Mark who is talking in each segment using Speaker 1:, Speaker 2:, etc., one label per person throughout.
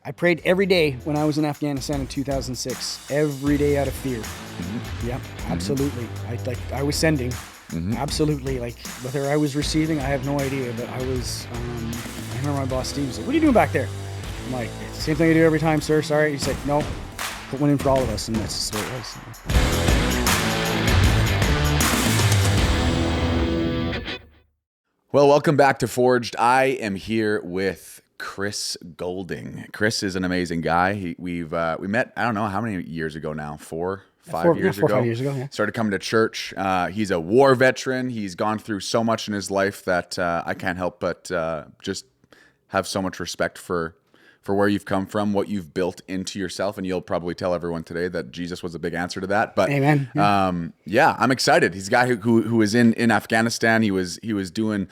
Speaker 1: I prayed every day when I was in Afghanistan in 2006, every day out of fear. Mm-hmm. Yep, absolutely. I was sending, absolutely. Like whether I was receiving, I have no idea. But I was. I remember my boss Steve was like, "What are you doing back there?" I'm like, "It's the same thing I do every time, sir. Sorry." He's like, "No, put one in for all of us," and that's just the way it was.
Speaker 2: Well, welcome back to Forged. I am here with Chris Golding. Chris is an amazing guy. We met, I don't know how many years ago now, 5 years ago.
Speaker 1: 4 or 5 years ago, yeah.
Speaker 2: Started coming to church. He's a war veteran. He's gone through so much in his life that I can't help but just have so much respect for where you've come from, what you've built into yourself, and you'll probably tell everyone today that Jesus was a big answer to that. But
Speaker 1: amen.
Speaker 2: Yeah, I'm excited. He's a guy who was in Afghanistan. He was doing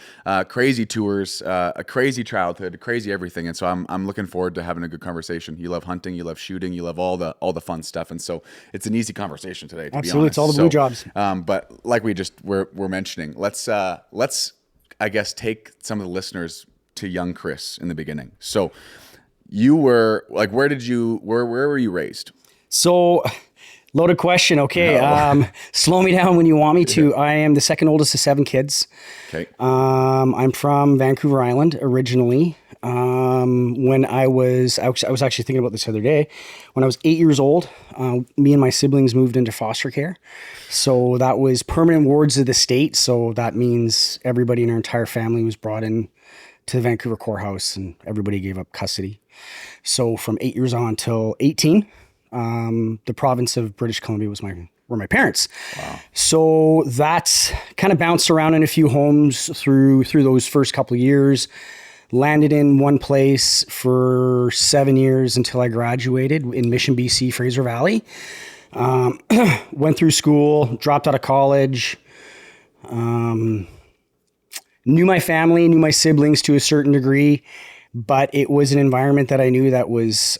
Speaker 2: crazy tours, a crazy childhood, crazy everything, and so I'm looking forward to having a good conversation. You love hunting, you love shooting, you love all the fun stuff, and so it's an easy conversation today. To
Speaker 1: Absolutely,
Speaker 2: be honest.
Speaker 1: it's all the blue jobs.
Speaker 2: But like we're mentioning, let's I guess take some of the listeners to young Chris in the beginning. So you were like, where were you raised?
Speaker 1: So, loaded question. Okay. Slow me down when you want me to. I am the second oldest of 7 kids.
Speaker 2: Okay.
Speaker 1: I'm from Vancouver Island originally. When I was actually thinking about this the other day, when I was 8 years old, me and my siblings moved into foster care. So that was permanent wards of the state. So that means everybody in our entire family was brought in to the Vancouver courthouse and everybody gave up custody. So from 8 years on till 18, the province of British Columbia were my parents.
Speaker 2: Wow.
Speaker 1: So that's kind of bounced around in a few homes through those first couple of years. Landed in one place for 7 years until I graduated in Mission, BC, Fraser Valley. Went through school, dropped out of college. Knew my family, knew my siblings to a certain degree, but it was an environment that I knew that was,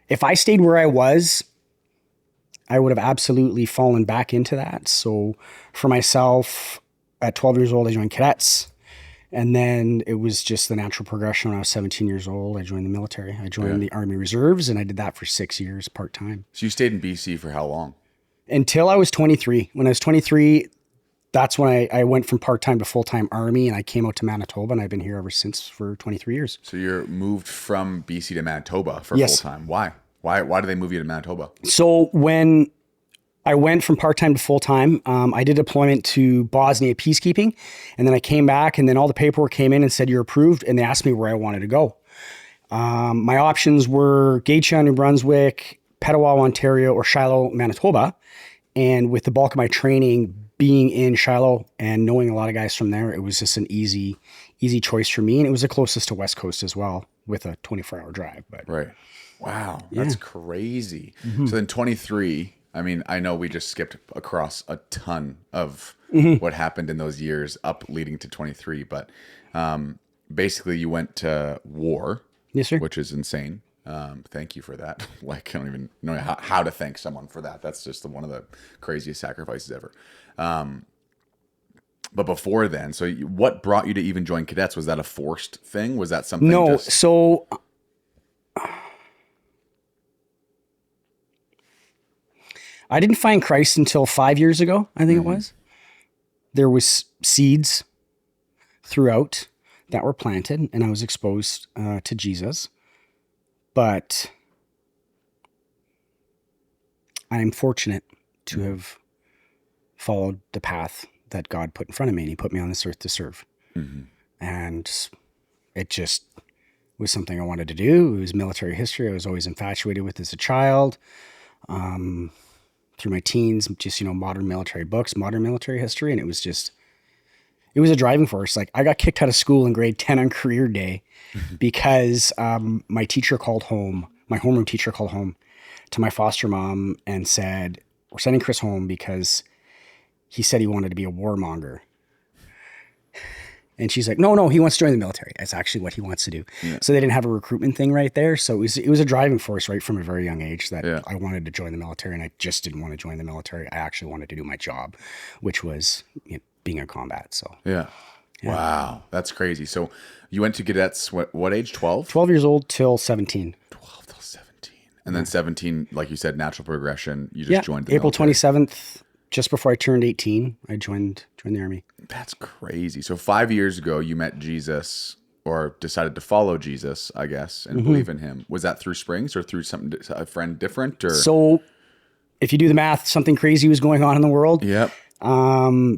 Speaker 1: if I stayed where I was, I would have absolutely fallen back into that. So for myself, at 12 years old, I joined cadets. And then it was just the natural progression. When I was 17 years old, I joined the military. I joined the Army Reserves, and I did that for 6 years part-time.
Speaker 2: So you stayed in BC for how long?
Speaker 1: Until I was 23. When I was 23, that's when I went from part-time to full-time Army, and I came out to Manitoba, and I've been here ever since for 23 years.
Speaker 2: So you're moved from BC to Manitoba for full-time. Why? Why do they move you to Manitoba?
Speaker 1: So when I went from part-time to full-time, I did deployment to Bosnia peacekeeping, and then I came back, and then all the paperwork came in and said, you're approved, and they asked me where I wanted to go. My options were Gatineau, New Brunswick, Petawawa, Ontario, or Shiloh, Manitoba. And with the bulk of my training being in Shiloh and knowing a lot of guys from there, it was just an easy choice for me. And it was the closest to West Coast as well with a 24-hour drive. But
Speaker 2: right. Wow. That's crazy. Mm-hmm. So then 23, I mean, I know we just skipped across a ton of what happened in those years up leading to 23, but basically you went to war.
Speaker 1: Yes, sir.
Speaker 2: Which is insane. Thank you for that. Like, I don't even know how to thank someone for that. That's just one of the craziest sacrifices ever. But before then, so what brought you to even join cadets? Was that a forced thing? Was that something?
Speaker 1: No. So I didn't find Christ until 5 years ago, I think it was. There was seeds throughout that were planted, and I was exposed to Jesus. But I am fortunate to have followed the path that God put in front of me, and he put me on this earth to serve. Mm-hmm. And it just was something I wanted to do. It was military history I was always infatuated with as a child. Through my teens, just, modern military books, modern military history. And it was a driving force. Like, I got kicked out of school in grade 10 on career day because my teacher called home, my homeroom teacher called home to my foster mom and said, we're sending Chris home because he said he wanted to be a warmonger. And she's like, no, he wants to join the military. That's actually what he wants to do. Yeah. So they didn't have a recruitment thing right there. So it was a driving force right from a very young age that I wanted to join the military, and I just didn't want to join the military. I actually wanted to do my job, which was being in combat. So
Speaker 2: yeah. Wow, that's crazy. So you went to cadets what age? 12?
Speaker 1: 12 years old till 17.
Speaker 2: 12 till 17. And then 17, like you said, natural progression. You just
Speaker 1: Yeah.
Speaker 2: joined the
Speaker 1: April
Speaker 2: military.
Speaker 1: 27th, just before I turned 18, I joined the Army.
Speaker 2: That's crazy. So 5 years ago, you met Jesus or decided to follow Jesus, I guess, and believe in him. Was that through Springs or through a friend different? Or
Speaker 1: So if you do the math, something crazy was going on in the world.
Speaker 2: Yep.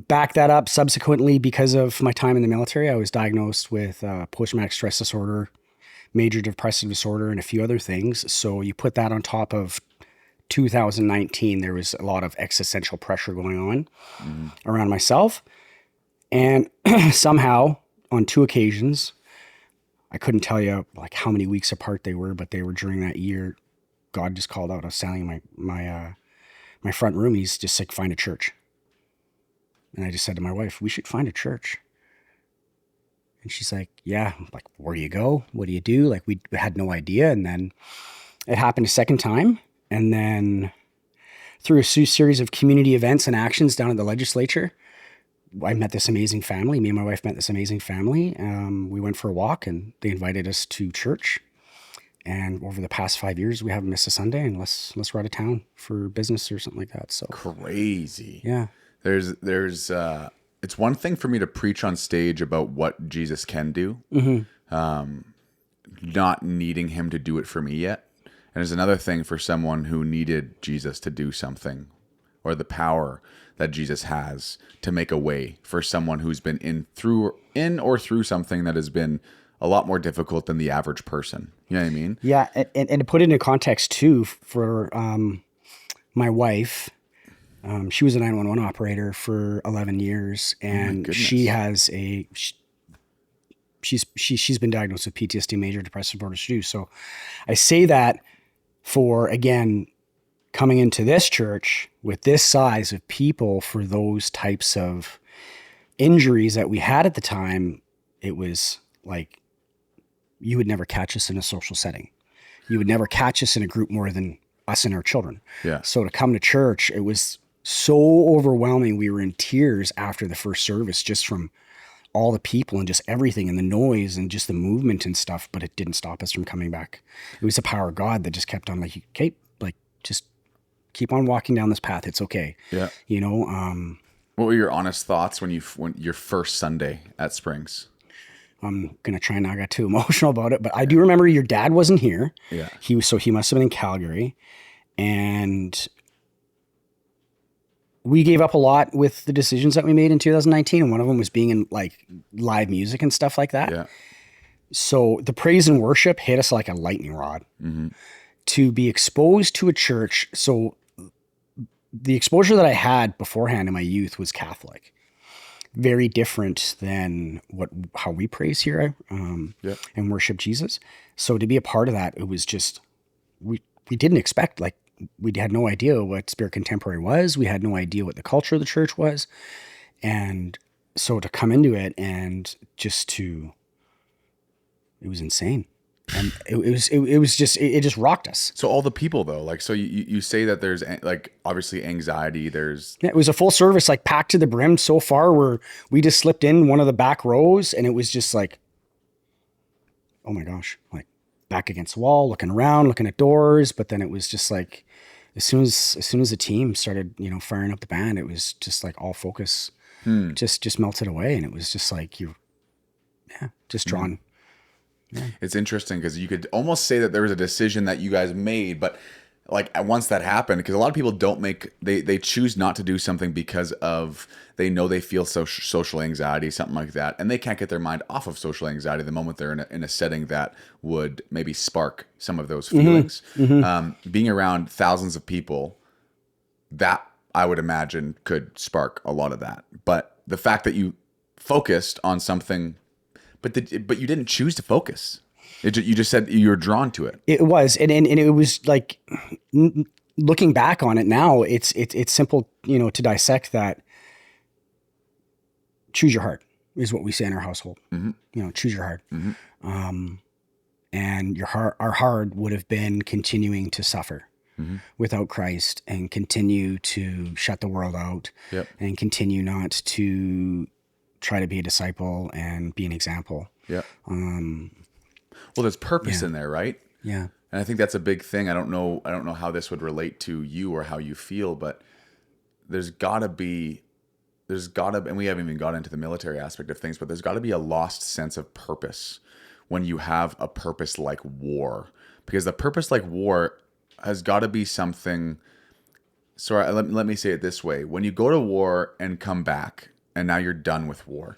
Speaker 1: Back that up subsequently because of my time in the military. I was diagnosed with post-traumatic stress disorder, major depressive disorder, and a few other things. So you put that on top of 2019, there was a lot of existential pressure going on around myself. And somehow on 2 occasions, I couldn't tell you like how many weeks apart they were, but they were during that year. God just called out. I was standing in my front room. He's just like, find a church. And I just said to my wife, we should find a church. And she's like, yeah. I'm like, where do you go? What do you do? Like we had no idea. And then it happened a second time. And then through a series of community events and actions down at the legislature, I met this amazing family. Me and my wife met this amazing family. We went for a walk and they invited us to church. And over the past 5 years, we haven't missed a Sunday unless we're out of town for business or something like that. So
Speaker 2: Crazy.
Speaker 1: yeah.
Speaker 2: There's it's one thing for me to preach on stage about what Jesus can do, not needing him to do it for me yet. And there's another thing for someone who needed Jesus to do something, or the power that Jesus has to make a way for someone who's been in or through something that has been a lot more difficult than the average person. You know what I mean?
Speaker 1: Yeah. And to put it into context too, for my wife, she was a 911 operator for 11 years and she has she's been diagnosed with PTSD, major depressive disorder too. So I say that for, again, coming into this church with this size of people for those types of injuries that we had at the time, it was like, you would never catch us in a social setting. You would never catch us in a group more than us and our children.
Speaker 2: Yeah.
Speaker 1: So to come to church, it was so overwhelming. We were in tears after the first service, just from all the people and just everything and the noise and just the movement and stuff, but it didn't stop us from coming back. It was the power of God that just kept on like, okay, like just keep on walking down this path. It's okay.
Speaker 2: Yeah.
Speaker 1: You know,
Speaker 2: what were your honest thoughts when your first Sunday at Springs?
Speaker 1: I'm going to try not to get too emotional about it, but I do remember your dad wasn't here.
Speaker 2: Yeah.
Speaker 1: He must have been in Calgary, and we gave up a lot with the decisions that we made in 2019. And one of them was being in like live music and stuff like that.
Speaker 2: Yeah.
Speaker 1: So the praise and worship hit us like a lightning rod. To be exposed to a church. So the exposure that I had beforehand in my youth was Catholic, very different than how we praise here and worship Jesus. So to be a part of that, it was just, we didn't expect, like, we had no idea what Spirit Contemporary was. We had no idea what the culture of the church was. And so to come into it and it was insane. And it just rocked us.
Speaker 2: So all the people though, like, so you say that there's like obviously anxiety,
Speaker 1: it was a full service, like packed to the brim so far where we just slipped in one of the back rows and it was just like, oh my gosh, like back against the wall, looking around, looking at doors. But then it was just like, as soon as the team started, firing up the band, it was just like all focus just melted away. And it was just like, just drawn. Yeah.
Speaker 2: It's interesting because you could almost say that there was a decision that you guys made, but like once that happened, because a lot of people they choose not to do something because they know they feel social anxiety, something like that, and they can't get their mind off of social anxiety the moment they're in a setting that would maybe spark some of those feelings. Being around thousands of people, that I would imagine could spark a lot of that. But the fact that you focused on something. But you didn't choose to focus. You just said you were drawn to it.
Speaker 1: It was, and it was like, looking back on it now, it's simple, to dissect that. Choose your heart is what we say in our household. Choose your heart. And our heart would have been continuing to suffer without Christ and continue to shut the world out and continue not to try to be a disciple and be an example.
Speaker 2: Yeah. Well, there's purpose
Speaker 1: Yeah.
Speaker 2: in there, right?
Speaker 1: Yeah.
Speaker 2: And I think that's a big thing. I don't know how this would relate to you or how you feel, but there's gotta be, and we haven't even got into the military aspect of things, but there's gotta be a lost sense of purpose when you have a purpose like war, because the purpose like war has gotta be something. So let me say it this way. When you go to war and come back and now you're done with war,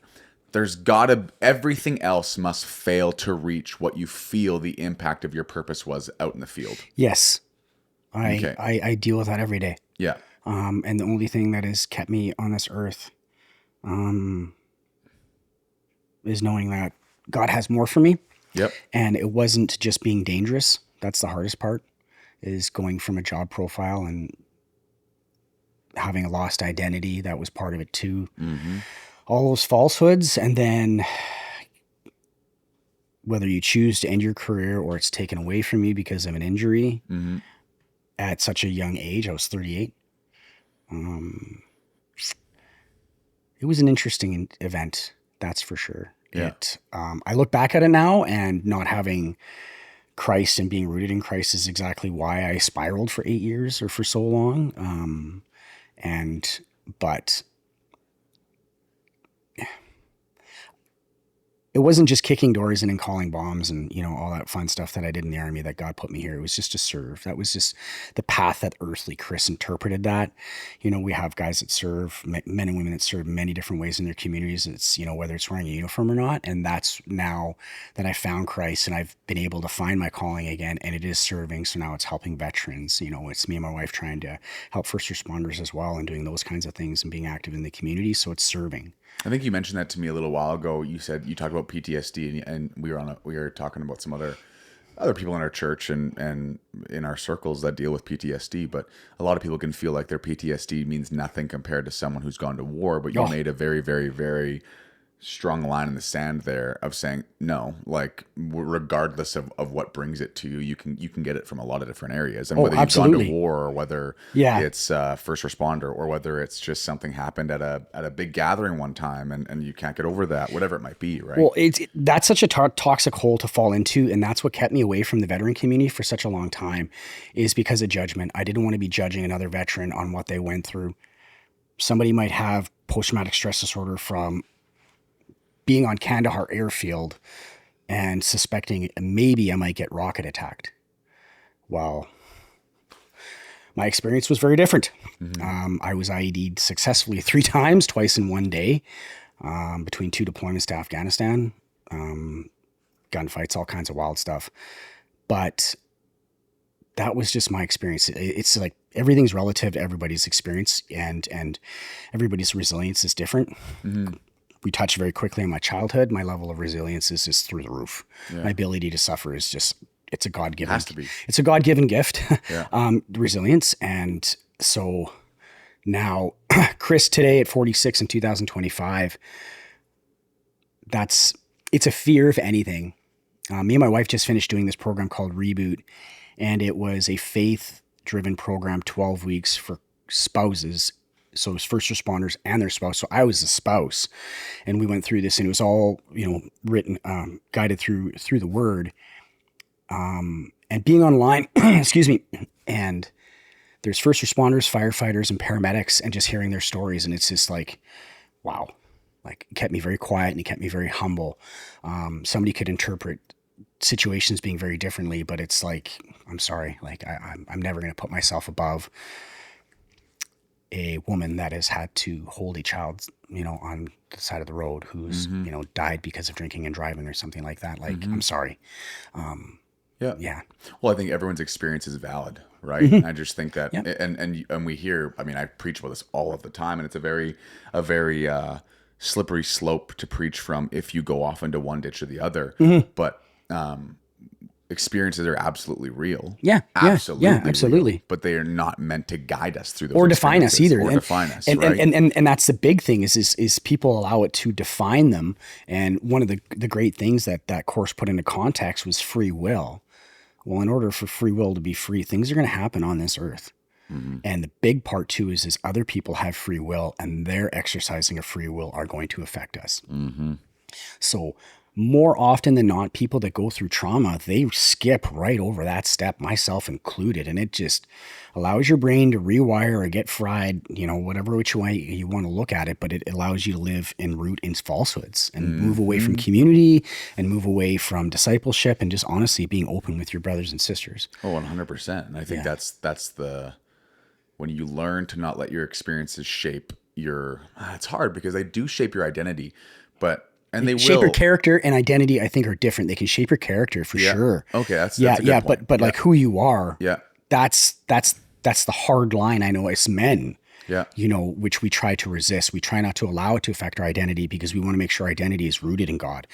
Speaker 2: everything else must fail to reach what you feel the impact of your purpose was out in the field.
Speaker 1: Yes.
Speaker 2: Okay.
Speaker 1: I deal with that every day.
Speaker 2: Yeah.
Speaker 1: And the only thing that has kept me on this earth is knowing that God has more for me.
Speaker 2: Yep.
Speaker 1: And it wasn't just being dangerous. That's the hardest part, is going from a job profile and having a lost identity. That was part of it too.
Speaker 2: Mm-hmm.
Speaker 1: All those falsehoods. And then whether you choose to end your career or it's taken away from you because of an injury at such a young age, I was 38. It was an interesting event, that's for sure.
Speaker 2: Yeah.
Speaker 1: I look back at it now, and not having Christ and being rooted in Christ is exactly why I spiraled for 8 years or for so long. But it wasn't just kicking doors in and calling bombs and, all that fun stuff that I did in the army that God put me here. It was just to serve. That was just the path that earthly Chris interpreted that. We have guys that serve, men and women that serve many different ways in their communities. It's, whether it's wearing a uniform or not. And that's now that I found Christ and I've been able to find my calling again, and it is serving. So now it's helping veterans. It's me and my wife trying to help first responders as well, and doing those kinds of things and being active in the community. So it's serving.
Speaker 2: I think you mentioned that to me a little while ago. You said you talked about PTSD, and we were talking about some other people in our church and in our circles that deal with PTSD. But a lot of people can feel like their PTSD means nothing compared to someone who's gone to war. But you made a very, very, very strong line in the sand there of saying, no, like regardless of what brings it to you, you can get it from a lot of different areas. And whether you've gone to war, or whether it's first responder, or whether it's just something happened at a big gathering one time and you can't get over that, whatever it might be, right?
Speaker 1: Well, that's such a toxic hole to fall into. And that's what kept me away from the veteran community for such a long time, is because of judgment. I didn't want to be judging another veteran on what they went through. Somebody might have post-traumatic stress disorder from being on Kandahar Airfield and suspecting maybe I might get rocket attacked. Well, my experience was very different. I was IED'd successfully 3 times, twice in one day, between 2 deployments to Afghanistan, gunfights, all kinds of wild stuff. But that was just my experience. It's like everything's relative to everybody's experience, and everybody's resilience is different. We touched very quickly on my childhood. My level of resilience is just through the roof. Yeah. My ability to suffer is just, it's a God-given.
Speaker 2: Has to be.
Speaker 1: It's a God-given gift,
Speaker 2: yeah.
Speaker 1: Resilience. And so now Chris today at 46 in 2025, it's a fear of anything. Me and my wife just finished doing this program called Reboot, and it was a faith-driven program, 12 weeks for spouses. So it was first responders and their spouse. So I was the spouse, and we went through this, and it was all, written, guided through the word, and being online, excuse me. And there's first responders, firefighters, and paramedics, and just hearing their stories. And it's just like, wow, like it kept me very quiet and it kept me very humble. Somebody could interpret situations being very differently, but it's like, I'm sorry, like I'm never going to put myself above a woman that has had to hold a child, on the side of the road, who's, died because of drinking and driving or something like that. Like, I'm sorry. Yeah.
Speaker 2: Well, I think everyone's experience is valid, right? I just think that, and we hear, I preach about this all of the time, and it's a very slippery slope to preach from if you go off into one ditch or the other. But, experiences are absolutely real. Absolutely. Real, but they are not meant to guide us through those
Speaker 1: or define us either.
Speaker 2: Or define us,
Speaker 1: and,
Speaker 2: right?
Speaker 1: And that's the big thing is people allow it to define them. And one of the great things that course put into context was free will. Well, in order for free will to be free, things are going to happen on this earth. And the big part too is other people have free will, and their exercising of free will are going to affect us. So more often than not, people that go through trauma, they skip right over that step, myself included. And it just allows your brain to rewire or get fried, whatever which way you want to look at it. But it allows you to live and root in falsehoods and move away from community and move away from discipleship and just honestly being open with your brothers and sisters.
Speaker 2: Oh, 100%. And I think that's when you learn to not let your experiences shape it's hard because they do shape your identity, and they
Speaker 1: shape
Speaker 2: will
Speaker 1: your character and identity. I think are different. They can shape your character for sure.
Speaker 2: Okay, that's a good point.
Speaker 1: But like who you are.
Speaker 2: Yeah,
Speaker 1: that's the hard line. I know as men.
Speaker 2: Yeah,
Speaker 1: which we try to resist. We try not to allow it to affect our identity because we want to make sure our identity is rooted in God.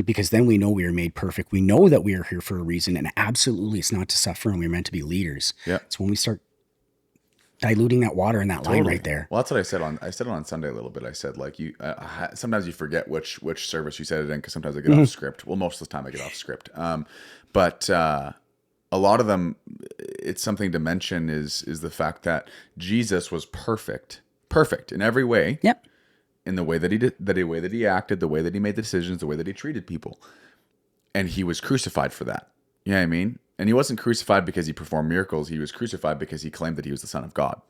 Speaker 1: Because then we know we are made perfect. We know that we are here for a reason, and absolutely, it's not to suffer, and we're meant to be leaders.
Speaker 2: Yeah,
Speaker 1: it's when we start diluting that water in that line right there.
Speaker 2: Well, that's what I said on Sunday a little bit. I said like sometimes you forget which service you said it in because sometimes I get off script. Well, most of the time I get off script. But a lot of them, it's something to mention is the fact that Jesus was perfect in every way.
Speaker 1: Yep.
Speaker 2: In the way that he did, the way that he acted, the way that he made the decisions, the way that he treated people, and he was crucified for that. You know what I mean? And he wasn't crucified because he performed miracles. He was crucified because he claimed that he was the Son of God.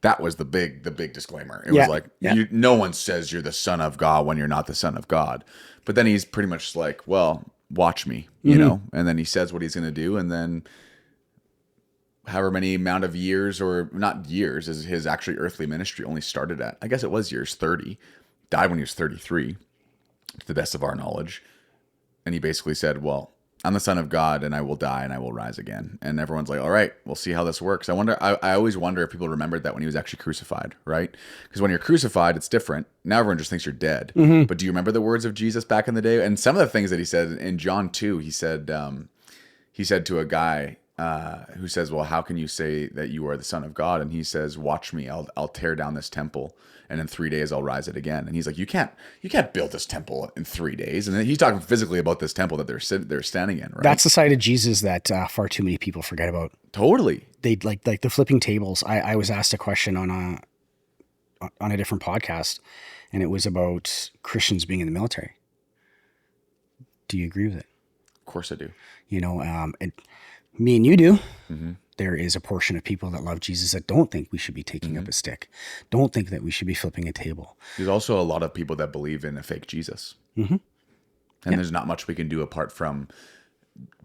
Speaker 2: That was the big disclaimer. It was like, no one says you're the Son of God when you're not the Son of God. But then he's pretty much like, well, watch me, And then he says what he's going to do. And then however many amount of years, or not years, as his actually earthly ministry only started at, I guess it was years 30, died when he was 33, to the best of our knowledge. And he basically said, well, I'm the Son of God, and I will die, and I will rise again. And everyone's like, all right, we'll see how this works. I always wonder if people remembered that when he was actually crucified, right? Because when you're crucified, it's different. Now everyone just thinks you're dead. But do you remember the words of Jesus back in the day? And some of the things that he said in John 2, he said to a guy who says, well, how can you say that you are the Son of God? And he says, watch me, I'll tear down this temple, and in 3 days I'll rise it again. And he's like, you can't build this temple in 3 days. And then he's talking physically about this temple that they're standing in, right?
Speaker 1: That's the side of Jesus that far too many people forget about.
Speaker 2: Totally.
Speaker 1: They like the flipping tables. I was asked a question on a different podcast, and it was about Christians being in the military. Do you agree with it?
Speaker 2: Of course I do.
Speaker 1: Me and you do. There is a portion of people that love Jesus that don't think we should be taking up a stick, don't think that we should be flipping a table.
Speaker 2: There's also a lot of people that believe in a fake Jesus. And there's not much we can do apart from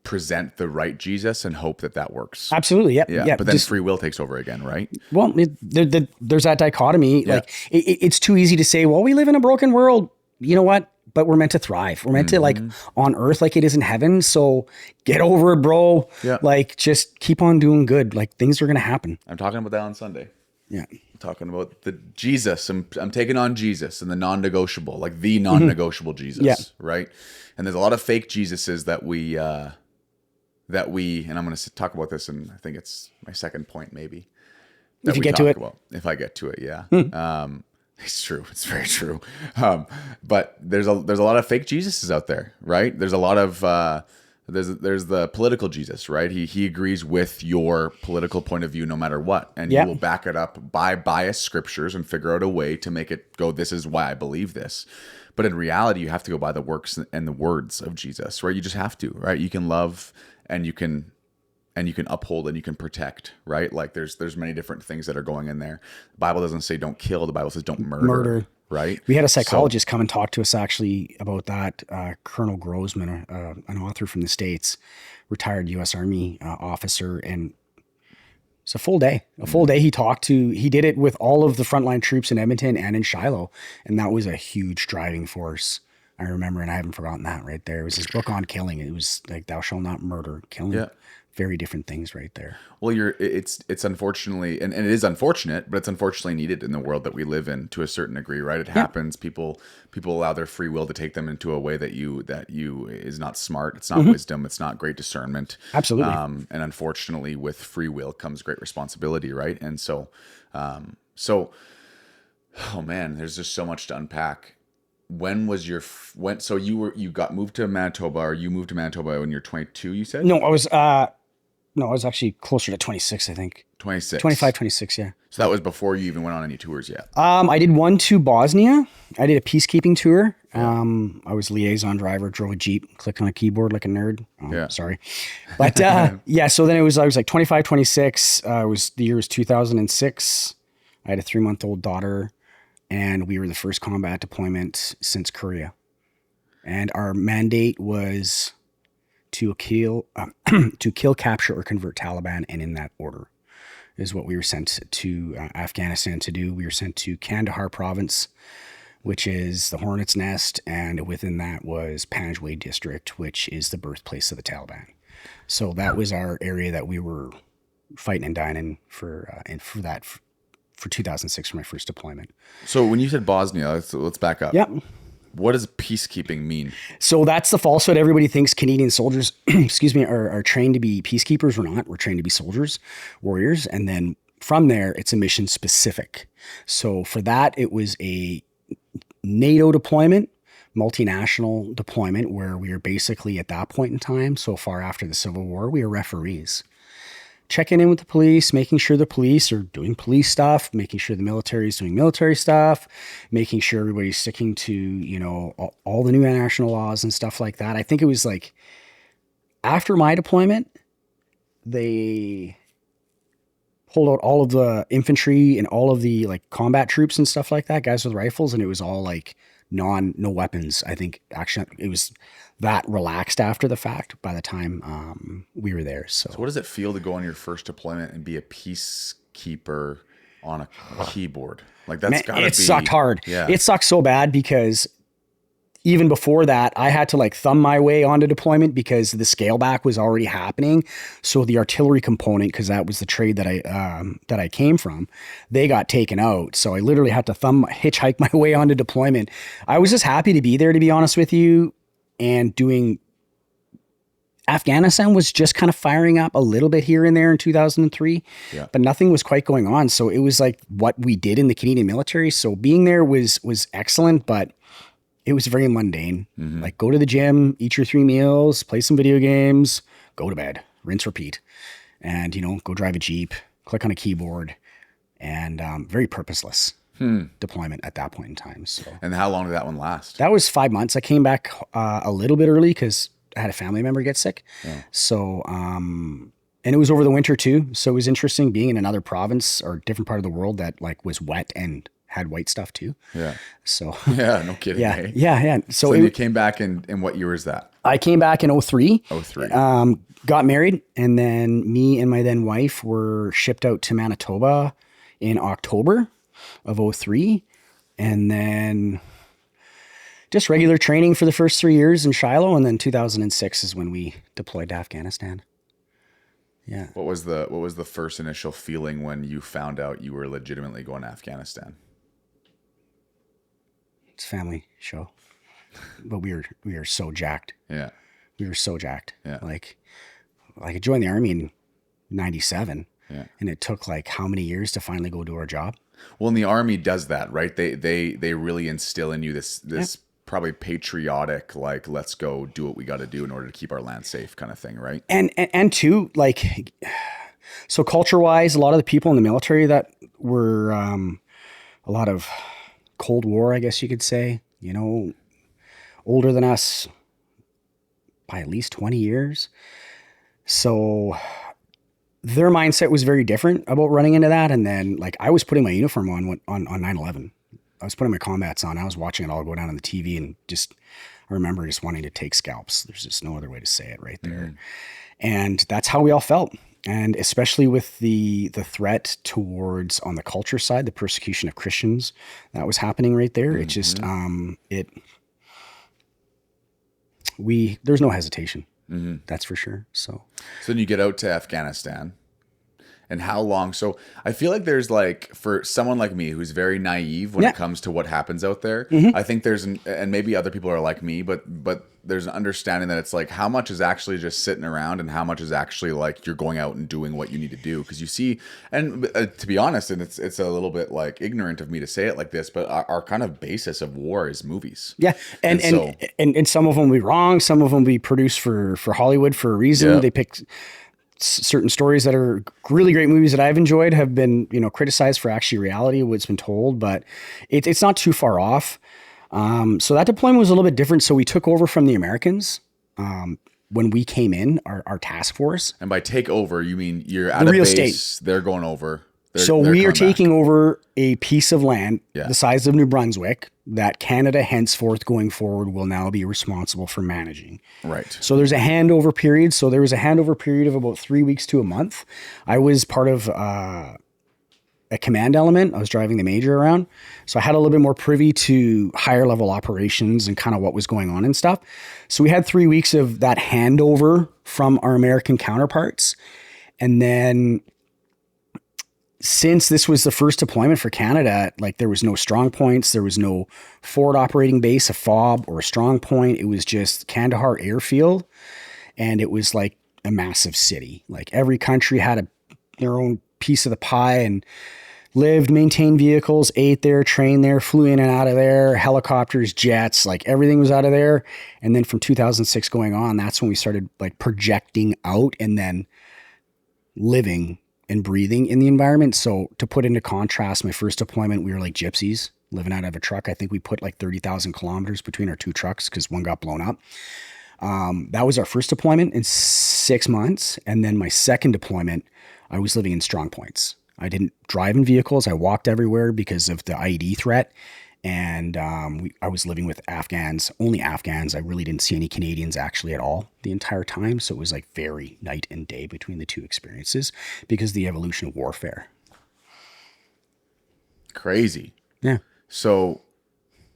Speaker 2: present the right Jesus and hope that works.
Speaker 1: Absolutely. Yeah.
Speaker 2: But then free will takes over again, right?
Speaker 1: Well, there's that dichotomy. Like it's too easy to say, well, we live in a broken world. You know what? But we're meant to thrive. We're meant to like on earth like it is in heaven. So get over it, bro. Yeah. Like just keep on doing good. Like things are going to happen.
Speaker 2: I'm talking about that on Sunday.
Speaker 1: Yeah.
Speaker 2: I'm talking about the Jesus. I'm taking on Jesus and the non-negotiable, like the non-negotiable Jesus, right? And there's a lot of fake Jesuses that we, and I'm going to talk about this, and I think it's my second point maybe.
Speaker 1: If you get to it.
Speaker 2: If I get to it, yeah. It's true. It's very true. But there's a lot of fake Jesuses out there, right? There's a lot of there's the political Jesus, right? He agrees with your political point of view no matter what, and he will back it up by biased scriptures and figure out a way to make it go, this is why I believe this. But in reality, you have to go by the works and the words of Jesus, right? You just have to, right? You can love and you can uphold and you can protect, right? Like there's many different things that are going in there. The Bible doesn't say don't kill. The Bible says don't murder. Right. We
Speaker 1: had a psychologist come and talk to us actually about that. Colonel Grossman, an author from the States, retired U.S. Army officer. And it's a full day. He did it with all of the frontline troops in Edmonton and in Shiloh. And that was a huge driving force. I remember, and I haven't forgotten that right there. It was his book on killing. It was like, thou shalt not murder, killing. Yeah. Very different things right there.
Speaker 2: Well, it's unfortunately, and it is unfortunate, but it's unfortunately needed in the world that we live in to a certain degree, right? It happens. People allow their free will to take them into a way that is not smart. It's not wisdom. It's not great discernment.
Speaker 1: Absolutely.
Speaker 2: And unfortunately, with free will comes great responsibility, right? And so, oh man, there's just so much to unpack. When was you got moved to Manitoba, or you moved to Manitoba when you're 22, you said?
Speaker 1: No, I was No, I was actually closer to 26, I think.
Speaker 2: 26.
Speaker 1: 25, 26, yeah.
Speaker 2: So that was before you even went on any tours yet.
Speaker 1: I did one to Bosnia. I did a peacekeeping tour. I was liaison driver, drove a Jeep, click on a keyboard like a nerd.
Speaker 2: Yeah.
Speaker 1: Sorry. But yeah, so then I was like 25, 26. The year was 2006. I had a 3-month-old daughter, and we were the first combat deployment since Korea. And our mandate was to kill, capture, or convert Taliban, and in that order is what we were sent to Afghanistan to do. We were sent to Kandahar province, which is the Hornet's Nest, and within that was Panjwai district, which is the birthplace of the Taliban. So that was our area that we were fighting and dying for 2006 for my first deployment.
Speaker 2: So when you said Bosnia, let's back up.
Speaker 1: Yep.
Speaker 2: What does peacekeeping mean?
Speaker 1: So that's the falsehood. Everybody thinks Canadian soldiers, are trained to be peacekeepers. We're not. We're trained to be soldiers, warriors. And then from there, it's a mission specific. So for that, it was a NATO deployment, multinational deployment, where we were basically at that point in time, so far after the Civil War, we were referees. Checking in with the police, making sure the police are doing police stuff, making sure the military is doing military stuff, making sure everybody's sticking to, all the new international laws and stuff like that. I think it was like after my deployment, they pulled out all of the infantry and all of the like combat troops and stuff like that, guys with rifles, and it was all like no weapons. I think actually it was that relaxed after the fact by the time we were there. So
Speaker 2: what does it feel to go on your first deployment and be a peacekeeper on a keyboard? Like that's gotta be...
Speaker 1: It sucked hard.
Speaker 2: Yeah.
Speaker 1: It sucked so bad because even before that, I had to like thumb my way onto deployment because the scale back was already happening. So the artillery component, because that was the trade that I came from, they got taken out. So I literally had to hitchhike my way onto deployment. I was just happy to be there, to be honest with you, and doing. Afghanistan was just kind of firing up a little bit here and there in 2003, but nothing was quite going on. So it was like what we did in the Canadian military. So being there was excellent, but it was very mundane. Mm-hmm. Like go to the gym, eat your 3 meals, play some video games, go to bed, rinse, repeat, and go drive a Jeep, click on a keyboard, and very purposeless deployment at that point in time. So.
Speaker 2: And how long did that one last?
Speaker 1: That was 5 months. I came back a little bit early because I had a family member get sick. Yeah. So, and it was over the winter too. So it was interesting being in another province or different part of the world that like was wet and had white stuff too.
Speaker 2: Yeah.
Speaker 1: So.
Speaker 2: Yeah, no kidding.
Speaker 1: Yeah.
Speaker 2: Eh?
Speaker 1: Yeah.
Speaker 2: So you came back in what year was that?
Speaker 1: I came back in 2003.
Speaker 2: 2003.
Speaker 1: Got married, and then me and my then wife were shipped out to Manitoba in October of 2003. And then just regular training for the first 3 years in Shiloh, and then 2006 is when we deployed to Afghanistan. Yeah.
Speaker 2: What was the first initial feeling when you found out you were legitimately going to Afghanistan?
Speaker 1: It's a family show, but we were so jacked.
Speaker 2: Yeah.
Speaker 1: We were so jacked.
Speaker 2: Yeah.
Speaker 1: Like I joined the Army in 97.
Speaker 2: Yeah.
Speaker 1: And it took like how many years to finally go do our job?
Speaker 2: Well, and the Army does that, right? They really instill in you this probably patriotic, like, let's go do what we got to do in order to keep our land safe kind of thing, right?
Speaker 1: And two, like, so culture wise, a lot of the people in the military that were a lot of Cold War, I guess you could say, older than us by at least 20 years. So their mindset was very different about running into that. And then like I was putting my uniform on 9/11. I was putting my combats on. I was watching it all go down on the TV, and I remember just wanting to take scalps. There's just no other way to say it right there. Mm-hmm. And that's how we all felt. And especially with the threat towards, on the culture side, the persecution of Christians that was happening right there. Mm-hmm. It just, there's no hesitation. Mm-hmm. That's for sure. So
Speaker 2: then you get out to Afghanistan. And how long? So I feel like there's like, for someone like me who's very naive when it comes to what happens out there, I think and maybe other people are like me, but there's an understanding that it's like how much is actually just sitting around and how much is actually like you're going out and doing what you need to do. Because you see, and to be honest, and it's a little bit like ignorant of me to say it like this, but our kind of basis of war is movies.
Speaker 1: Yeah. And some of them will be wrong. Some of them will be produced for Hollywood for a reason. They pick certain stories that are really great movies that I've enjoyed have been, criticized for actually reality, what's been told, but it's not too far off. So that deployment was a little bit different. So we took over from the Americans when we came in, our task force.
Speaker 2: And by take over, you mean you're at a
Speaker 1: real
Speaker 2: base,
Speaker 1: state.
Speaker 2: they're going over.
Speaker 1: So
Speaker 2: they're
Speaker 1: we are
Speaker 2: coming back.
Speaker 1: taking over a piece of land
Speaker 2: Yeah.
Speaker 1: the size of New Brunswick that Canada henceforth going forward will now be responsible for managing.
Speaker 2: Right.
Speaker 1: So there's a handover period. So there was a handover period of about 3 weeks to a month. I was part of a command element. I was driving the major around. So I had a little bit more privy to higher level operations and kind of what was going on and stuff. So we had 3 weeks of that handover from our American counterparts. And then since this was the first deployment for Canada, like there was no strong points, there was no forward operating base, a FOB or a strong point. It was just Kandahar Airfield. And it was like a massive city. Like every country had their own piece of the pie and lived, maintained vehicles, ate there, trained there, flew in and out of there, helicopters, jets, like everything was out of there. And then from 2006 going on, that's when we started like projecting out and then living and breathing in the environment. So to put into contrast, my first deployment, we were like gypsies living out of a truck. I think we put like 30,000 kilometers between our two trucks because one got blown up. That was our first deployment in 6 months. And then my second deployment, I was living in strong points. I didn't drive in vehicles. I walked everywhere because of the IED threat. And I was living with Afghans, only Afghans. I really didn't see any Canadians actually at all the entire time. So it was like very night and day between the two experiences because of the evolution of warfare.
Speaker 2: Crazy.
Speaker 1: Yeah.
Speaker 2: So,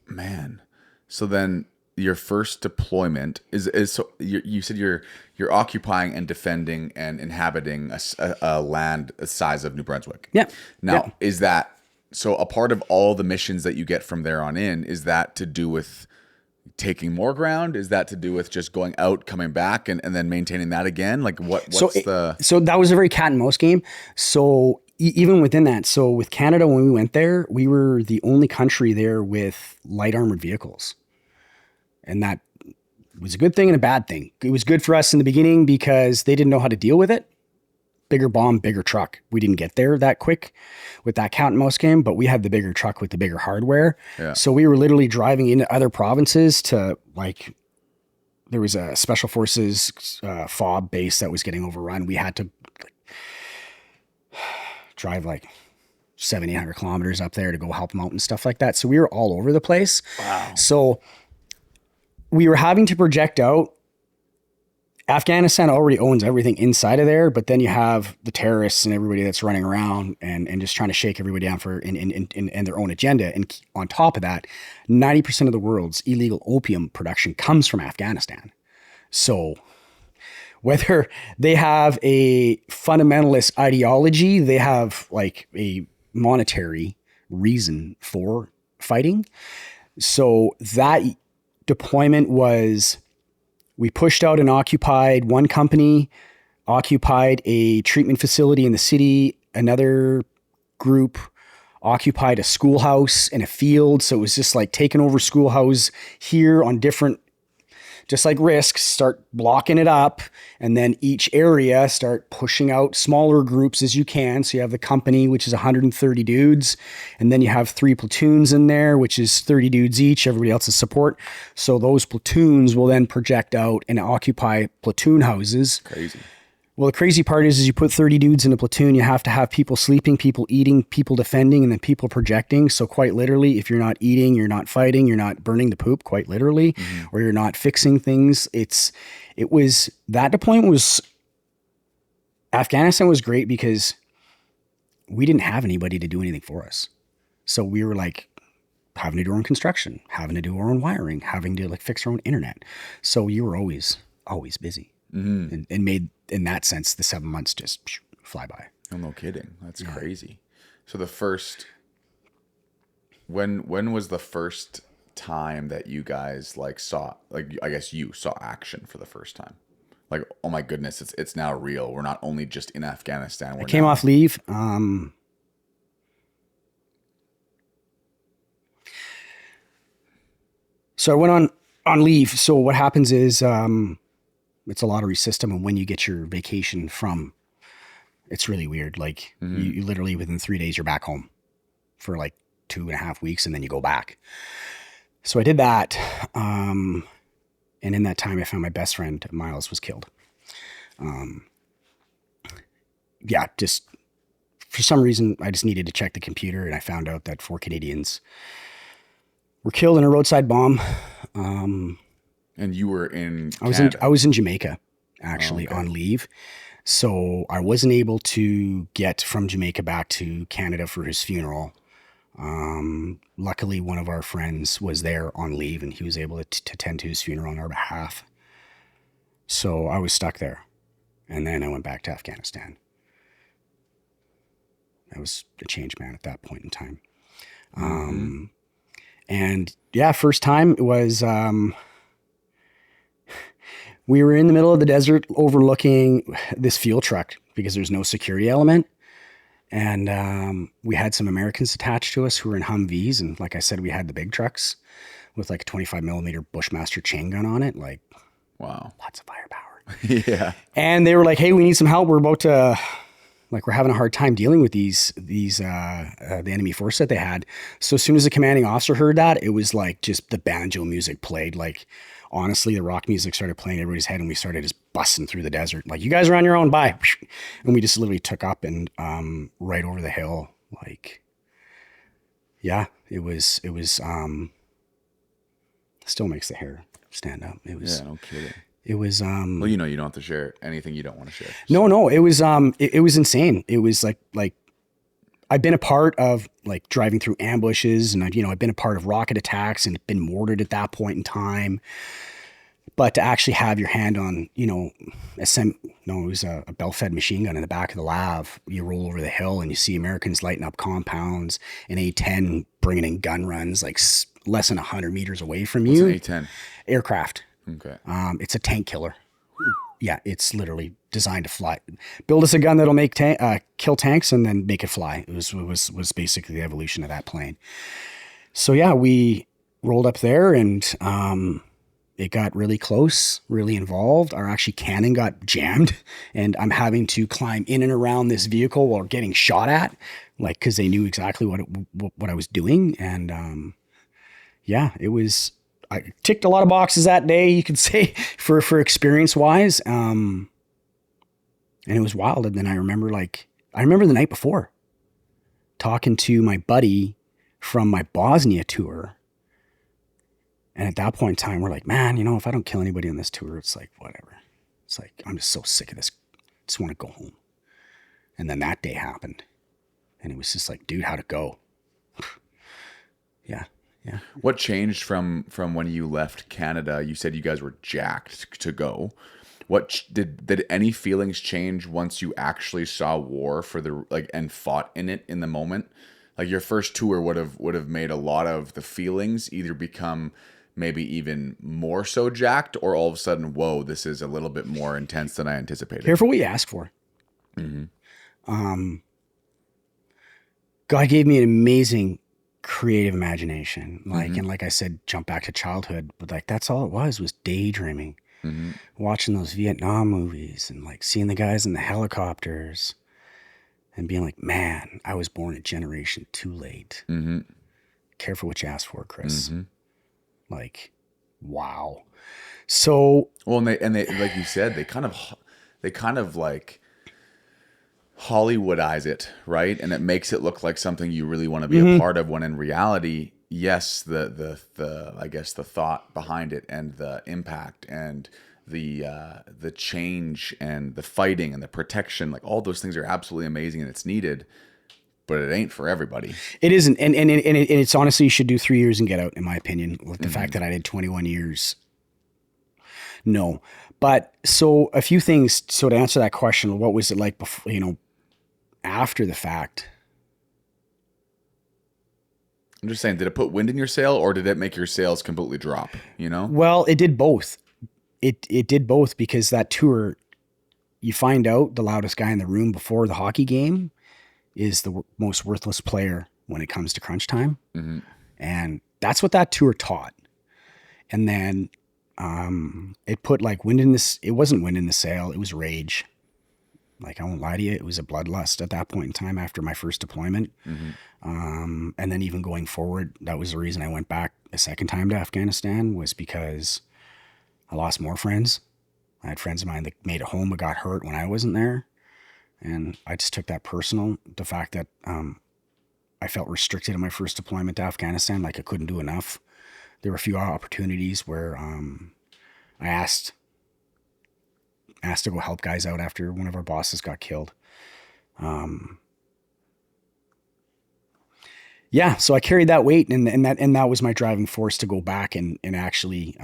Speaker 2: man. So then your first deployment is so you said you're occupying and defending and inhabiting a land the size of New Brunswick.
Speaker 1: Yeah.
Speaker 2: Now, is that so a part of all the missions that you get from there on in, is that to do with taking more ground? Is that to do with just going out, coming back and then maintaining that again? Like so
Speaker 1: that was a very cat and mouse game. So even within that, so with Canada, when we went there, we were the only country there with light armored vehicles. And that was a good thing and a bad thing. It was good for us in the beginning because they didn't know how to deal with it. Bigger bomb, bigger truck. We didn't get there that quick with that cat and mouse game, but we had the bigger truck with the bigger hardware.
Speaker 2: Yeah.
Speaker 1: So we were literally driving into other provinces to like, there was a special forces FOB base that was getting overrun. We had to drive like 700-800 kilometers up there to go help them out and stuff like that. So we were all over the place.
Speaker 2: Wow.
Speaker 1: So we were having to project out. Afghanistan already owns everything inside of there, but then you have the terrorists and everybody that's running around and just trying to shake everybody down for in their own agenda. And on top of that, 90% of the world's illegal opium production comes from Afghanistan. So whether they have a fundamentalist ideology, they have like a monetary reason for fighting. So that deployment was, we pushed out and occupied, one company occupied a treatment facility in the city. Another group occupied a schoolhouse and a field. So it was just like taking over schoolhouse here on different, just like risks, start blocking it up. And then each area start pushing out smaller groups as you can. So you have the company, which is 130 dudes. And then you have 3 platoons in there, which is 30 dudes each. Everybody else's support. So those platoons will then project out and occupy platoon houses.
Speaker 2: Crazy.
Speaker 1: Well, the crazy part is you put 30 dudes in a platoon, you have to have people sleeping, people eating, people defending, and then people projecting. So quite literally, if you're not eating, you're not fighting, you're not burning the poop, quite literally, or you're not fixing things. That deployment was, Afghanistan was great because we didn't have anybody to do anything for us. So we were like having to do our own construction, having to do our own wiring, having to like fix our own internet. So you were always busy. And made, in that sense, the 7 months just fly by.
Speaker 2: Oh, no kidding. That's crazy. So when was the first time that you guys like saw, like, I guess you saw action for the first time? Like, oh my goodness, it's now real. We're not only just in Afghanistan.
Speaker 1: I came off leave. So I went on leave. So what happens is, it's a lottery system, and when you get your vacation from It's really weird. Like you literally within 3 days, you're back home for like 2.5 weeks and then you go back. So I did that. And in that time I found my best friend, Miles, was killed. Yeah, just for some reason, I just needed to check the computer and I found out that 4 Canadians were killed in a roadside bomb.
Speaker 2: And you were in
Speaker 1: I was in Jamaica actually on leave. So I wasn't able to get from Jamaica back to Canada for his funeral. Luckily, one of our friends was there on leave and he was able to tend to his funeral on our behalf. So I was stuck there. And then I went back to Afghanistan. I was a changed man at that point in time. And yeah, first time it was, we were in the middle of the desert overlooking this fuel truck because there's no security element. And we had some Americans attached to us who were in Humvees. And like I said, we had the big trucks with like a 25 millimeter Bushmaster chain gun on it. Like,
Speaker 2: wow,
Speaker 1: lots of firepower.
Speaker 2: Yeah.
Speaker 1: And they were like, hey, we need some help. We're about to, like, we're having a hard time dealing with the enemy force that they had. So as soon as the commanding officer heard that, it was like just the banjo music played. Like, honestly, the rock music started playing in everybody's head and we started just busting through the desert. Like, you guys are on your own, bye. And we just literally took up and right over the hill. Like, yeah, it was still makes the hair stand up. It was,
Speaker 2: yeah, no kidding.
Speaker 1: It was,
Speaker 2: well, you know, you don't have to share anything you don't want to share.
Speaker 1: No, it was, it was insane. It was like I've been a part of like driving through ambushes and I've been a part of rocket attacks and been mortared at that point in time. But to actually have your hand on, it was a bell-fed machine gun in the back of the lav. You roll over the hill and you see Americans lighting up compounds, an A-10 bringing in gun runs like less than 100 meters away from you.
Speaker 2: What's an A-10?
Speaker 1: Aircraft.
Speaker 2: Okay.
Speaker 1: It's a tank killer. Yeah, it's literally designed to fly. Build us a gun that'll make kill tanks and then make it fly. It was basically the evolution of that plane. So yeah, we rolled up there and it got really close, really involved. Our actually cannon got jammed and I'm having to climb in and around this vehicle while getting shot at, like, because they knew exactly what I was doing. And yeah, it was. I ticked a lot of boxes that day, you could say, for experience wise. And it was wild. And then I remember the night before talking to my buddy from my Bosnia tour. And at that point in time, we're like, man, if I don't kill anybody on this tour, it's like, whatever. It's like, I'm just so sick of this. I just want to go home. And then that day happened. And it was just like, dude, how'd it go? Yeah. Yeah.
Speaker 2: What changed from when you left Canada? You said you guys were jacked to go. What did any feelings change once you actually saw war and fought in it in the moment? Like your first tour would have made a lot of the feelings either become maybe even more so jacked, or all of a sudden, whoa, this is a little bit more intense than I anticipated.
Speaker 1: Careful what you ask for.
Speaker 2: Mm-hmm.
Speaker 1: God gave me an amazing creative imagination, and like I said, jump back to childhood, but like that's all it was daydreaming, watching those Vietnam movies and like seeing the guys in the helicopters and being like, man, I was born a generation too late. Careful what you ask for, Chris. Like, wow. So
Speaker 2: well, and they like you said, they kind of like Hollywoodize it, right? And it makes it look like something you really want to be a part of, when in reality, yes, the I guess the thought behind it and the impact and the change and the fighting and the protection, like all those things are absolutely amazing and it's needed, but it ain't for everybody.
Speaker 1: It isn't. And it's honestly, you should do 3 years and get out, in my opinion. With the fact that I did 21 years. No. But so a few things. So to answer that question, what was it like before, after the fact?
Speaker 2: I'm just saying, did it put wind in your sail or did it make your sails completely drop?
Speaker 1: Well, it did both. It did both, because that tour, you find out the loudest guy in the room before the hockey game is the most worthless player when it comes to crunch time. And that's what that tour taught. And then it put like wind in this. It wasn't wind in the sail. It was rage. Like, I won't lie to you, it was a bloodlust at that point in time after my first deployment. And then even going forward, that was the reason I went back a second time to Afghanistan, was because I lost more friends. I had friends of mine that made it home but got hurt when I wasn't there. And I just took that personal, the fact that I felt restricted in my first deployment to Afghanistan, like I couldn't do enough. There were a few opportunities where I asked to go help guys out after one of our bosses got killed. Yeah, so I carried that weight, and that was my driving force to go back and actually,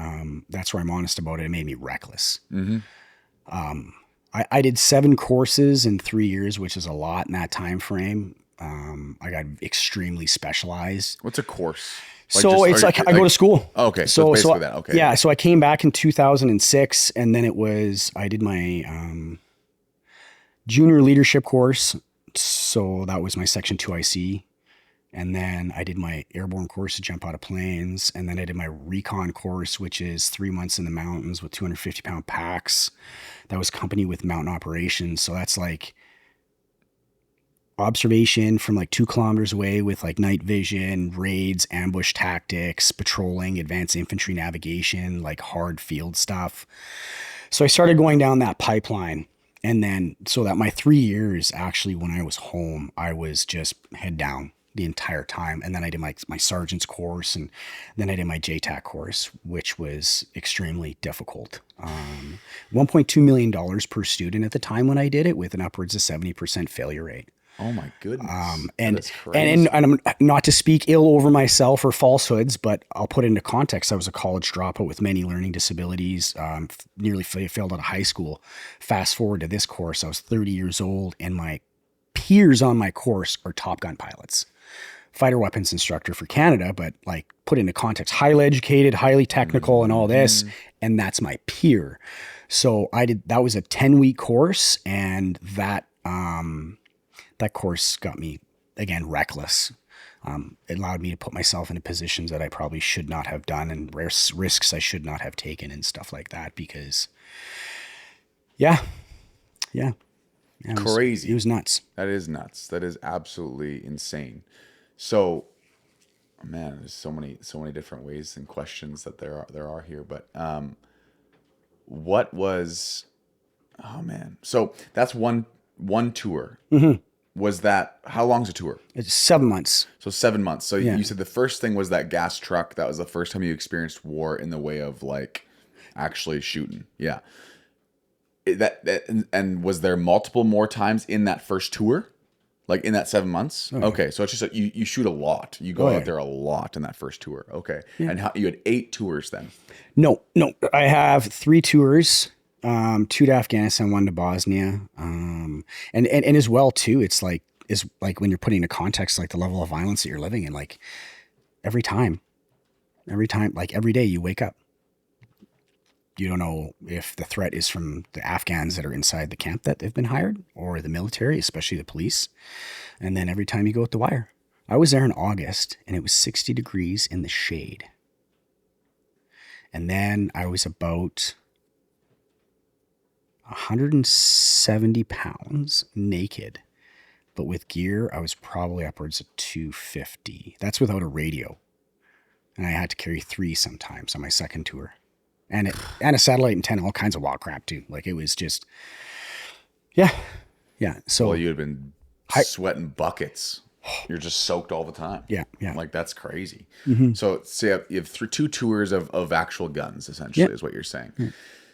Speaker 1: that's where I'm honest about it. It made me reckless. I did 7 courses in 3 years, which is a lot in that time frame. I got extremely specialized.
Speaker 2: What's a course?
Speaker 1: So it's like I go to school.
Speaker 2: Oh, okay, so it's basically that. Okay.
Speaker 1: Yeah, so I came back in 2006, and then I did my junior leadership course. So that was my Section 2 IC. And then I did my airborne course to jump out of planes. And then I did my recon course, which is 3 months in the mountains with 250-pound packs. That was company with mountain operations. So that's like observation from like 2 kilometers away with like night vision, raids, ambush tactics, patrolling, advanced infantry navigation, like hard field stuff. So I started going down that pipeline. And then so that my 3 years, actually, when I was home, I was just head down the entire time. And then I did my sergeant's course, and then I did my JTAC course, which was extremely difficult. $1.2 million per student at the time when I did it, with an upwards of 70% failure rate.
Speaker 2: Oh my goodness.
Speaker 1: And I'm not to speak ill over myself or falsehoods, but I'll put it into context. I was a college dropout with many learning disabilities, nearly failed out of high school. Fast forward to this course, I was 30 years old, and my peers on my course are Top Gun pilots. Fighter weapons instructor for Canada, but like put into context, highly educated, highly technical and all this. And that's my peer. So that was a 10-week course, and that course got me, again, reckless. It allowed me to put myself into positions that I probably should not have done, and risks I should not have taken and stuff like that, because
Speaker 2: Crazy.
Speaker 1: It was nuts.
Speaker 2: That is nuts. That is absolutely insane. So, man, there's so many different ways and questions that there are here. But what was? Oh man. So that's one tour. Was that, how long's a tour?
Speaker 1: It's 7 months.
Speaker 2: So 7 months. So
Speaker 1: Yeah.
Speaker 2: you said the first thing was that gas truck. That was the first time you experienced war in the way of like actually shooting. Yeah. And was there multiple more times in that first tour? Like in that 7 months?
Speaker 1: Oh, yeah.
Speaker 2: Okay. So it's just like you shoot a lot. You go out there a lot in that first tour. Okay. Yeah. And you had 8 tours then?
Speaker 1: No. I have 3 tours. 2 to Afghanistan, 1 to Bosnia. And as well too, it's like when you're putting into context, like the level of violence that you're living in, like every time, like every day you wake up, you don't know if the threat is from the Afghans that are inside the camp that they've been hired, or the military, especially the police. And then every time you go with the wire. I was there in August, and it was 60 degrees in the shade. And then I was about 170 pounds naked, but with gear, I was probably upwards of 250. That's without a radio. And I had to carry 3 sometimes on my second tour. And a satellite antenna, all kinds of wild crap too. Like it was just, yeah. So
Speaker 2: you had been sweating buckets. You're just soaked all the time.
Speaker 1: Yeah.
Speaker 2: Like that's crazy.
Speaker 1: Mm-hmm.
Speaker 2: So you have 2 tours of actual guns, essentially, is what you're saying.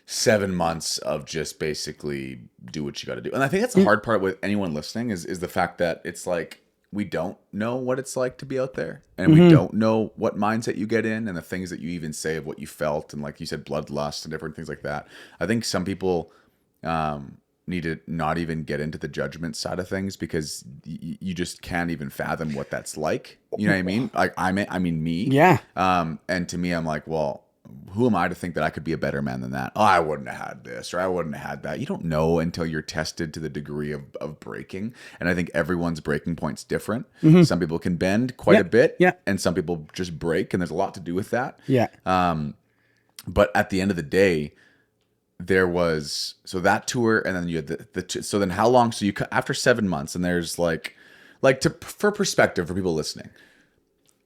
Speaker 2: 7 months of just basically do what you got to do. And I think that's the hard part with anyone listening is the fact that it's like, we don't know what it's like to be out there, and we don't know what mindset you get in, and the things that you even say of what you felt, and like you said, bloodlust and different things like that. I think some people need to not even get into the judgment side of things, because you just can't even fathom what that's like. You know what I mean? Like I mean me.
Speaker 1: Yeah.
Speaker 2: And to me, I'm like, well, who am I to think that I could be a better man than that? Oh, I wouldn't have had this, or I wouldn't have had that. You don't know until you're tested to the degree of breaking. And I think everyone's breaking point's different. Some people can bend quite a bit, and some people just break, and there's a lot to do with that.
Speaker 1: Yeah.
Speaker 2: But at the end of the day, there was, so that tour, and then you had so then how long, so you, after 7 months, and there's for perspective for people listening,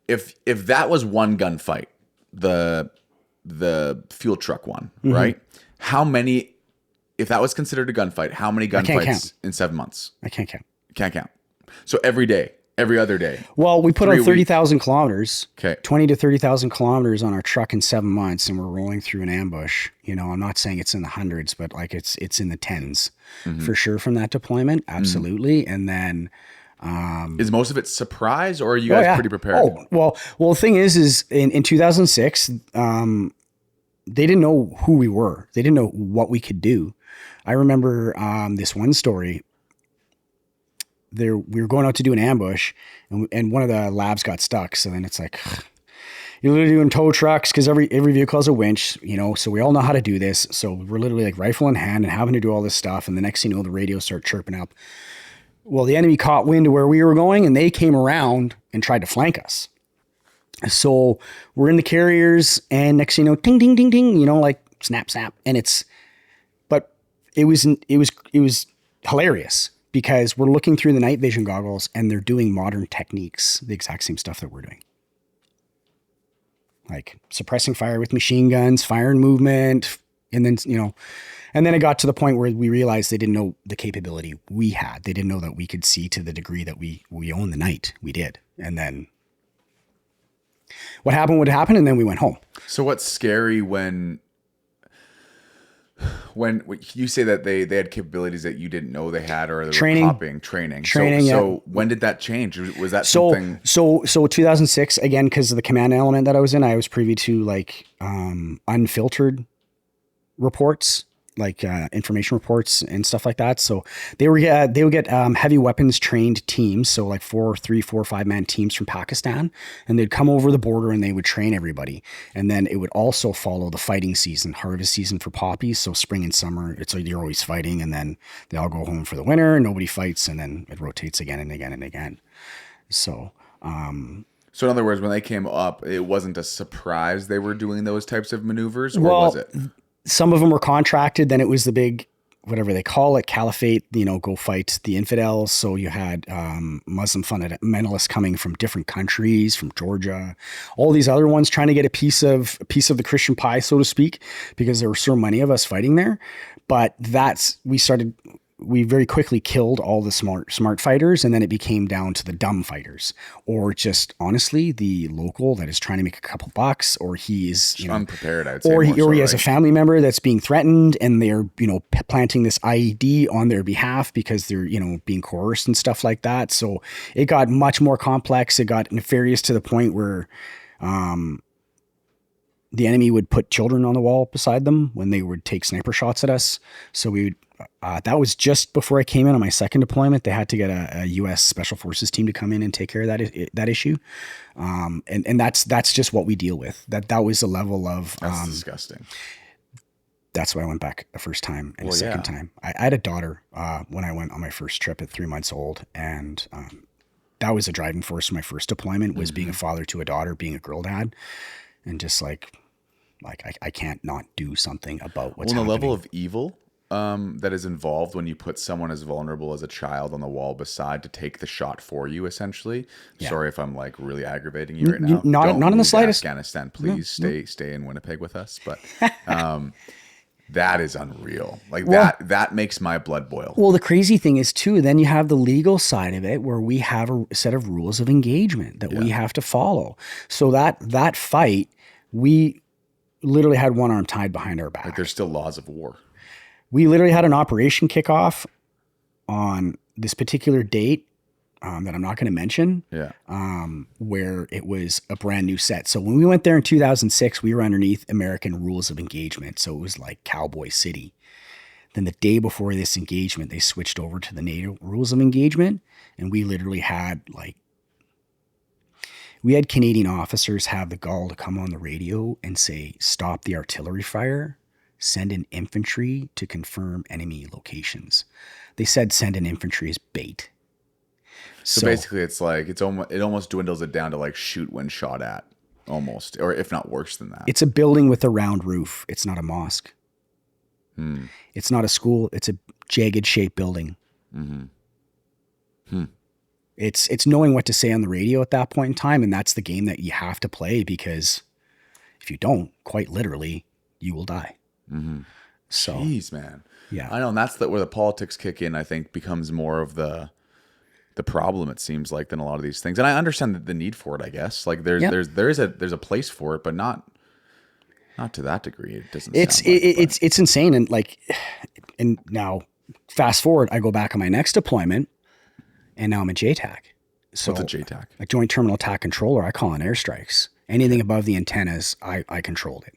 Speaker 2: if that was one gunfight, the fuel truck one, right? How many, if that was considered a gunfight, how many gunfights in 7 months?
Speaker 1: I can't count.
Speaker 2: Can't count. So every day, every other day.
Speaker 1: Well, we put on 30,000 kilometers,
Speaker 2: Okay.
Speaker 1: 20 to 30,000 kilometers on our truck in 7 months, and we're rolling through an ambush. You know, I'm not saying it's in the hundreds, but like it's in the tens for sure from that deployment. Absolutely. And then,
Speaker 2: is most of it surprise, or are you guys pretty prepared?
Speaker 1: Well, the thing is in 2006, they didn't know who we were. They didn't know what we could do. I remember this one story. We were going out to do an ambush, and one of the labs got stuck. So then it's like, you're literally doing tow trucks because every vehicle has a winch, you know. So we all know how to do this. So we're literally like rifle in hand and having to do all this stuff. And the next thing you know, the radios start chirping up. Well, the enemy caught wind of where we were going, and they came around and tried to flank us. So we're in the carriers, and next thing you know, ding, ding, ding, ding, you know, like snap, snap. And it was hilarious because we're looking through the night vision goggles and they're doing modern techniques, the exact same stuff that we're doing. Like suppressing fire with machine guns, fire and movement. And then, you know, and then it got to the point where we realized they didn't know the capability we had. They didn't know that we could see to the degree that we own the night. We did. And then what happened would happen, and then we went home. So
Speaker 2: what's scary when you say that they had capabilities that you didn't know they had, or they were copying training. So when did that change? Was that something? So 2006, again, because of the command element that I was in, I was privy to like unfiltered reports, like information reports and stuff like that. So they would get heavy weapons trained teams. So like 4 or 5 man teams from Pakistan, and they'd come over the border and they would train everybody. And then it would also follow the fighting season, harvest season for poppies. So spring and summer, it's like you're always fighting, and then they all go home for the winter and nobody fights. And then it rotates again and again and again. So, so in other words, when they came up, it wasn't a surprise they were doing those types of maneuvers, or was it?
Speaker 1: Some of them were contracted. Then it was the big, whatever they call it, caliphate, you know, go fight the infidels. So you had Muslim fundamentalists coming from different countries, from Georgia, all these other ones trying to get a piece of the Christian pie, so to speak, because there were so many of us fighting there. But we very quickly killed all the smart fighters, and then it became down to the dumb fighters, or just honestly the local that is trying to make a couple bucks, or he is
Speaker 2: unprepared, I'd say,
Speaker 1: or he has a family member that's being threatened, and they're planting this IED on their behalf because they're being coerced and stuff like that. So it got much more complex. It got nefarious to the point where the enemy would put children on the wall beside them when they would take sniper shots at us. So we would, that was just before I came in on my second deployment. They had to get a U.S. Special Forces team to come in and take care of that issue. And that's just what we deal with. That was a level of,
Speaker 2: that's disgusting.
Speaker 1: That's why I went back a first time and a second time. I had a daughter when I went on my first trip at 3 months old. And that was a driving force for my first deployment, was being a father to a daughter, being a girl dad. And just like I can't not do something about what's happening.
Speaker 2: The level of evil that is involved when you put someone as vulnerable as a child on the wall beside to take the shot for you, essentially. Yeah. Sorry if I'm like really aggravating you right now.
Speaker 1: Not in the slightest.
Speaker 2: Afghanistan, please stay in Winnipeg with us. But that is unreal. Like that makes my blood boil.
Speaker 1: Well, the crazy thing is too, then you have the legal side of it where we have a set of rules of engagement that we have to follow. So that fight, we literally had one arm tied behind our back.
Speaker 2: Like there's still laws of war.
Speaker 1: We literally had an operation kickoff on this particular date that I'm not going to mention, where it was a brand new set. So when we went there in 2006, we were underneath American rules of engagement. So it was like Cowboy City. Then the day before this engagement, they switched over to the NATO rules of engagement. And we literally had we had Canadian officers have the gall to come on the radio and say, stop the artillery fire, send in infantry to confirm enemy locations. They said send in infantry as bait.
Speaker 2: So basically it's like, it almost dwindles it down to like shoot when shot at, almost, or if not worse than that.
Speaker 1: It's a building with a round roof. It's not a mosque. It's not a school. It's a jagged shaped building. It's knowing what to say on the radio at that point in time. And that's the game that you have to play, because if you don't, quite literally, you will die. So,
Speaker 2: Jeez, man.
Speaker 1: yeah.
Speaker 2: I know, and that's where the politics kick in, I think, becomes more of the problem, it seems like, than a lot of these things. And I understand the need for it, I guess. Like there's a place for it, but not to that degree. It doesn't
Speaker 1: it's insane. And now fast forward, I go back on my next deployment, and now I'm a JTAC. So
Speaker 2: what's a JTAC?
Speaker 1: A joint terminal attack controller. I call in airstrikes. Anything above the antennas, I controlled it.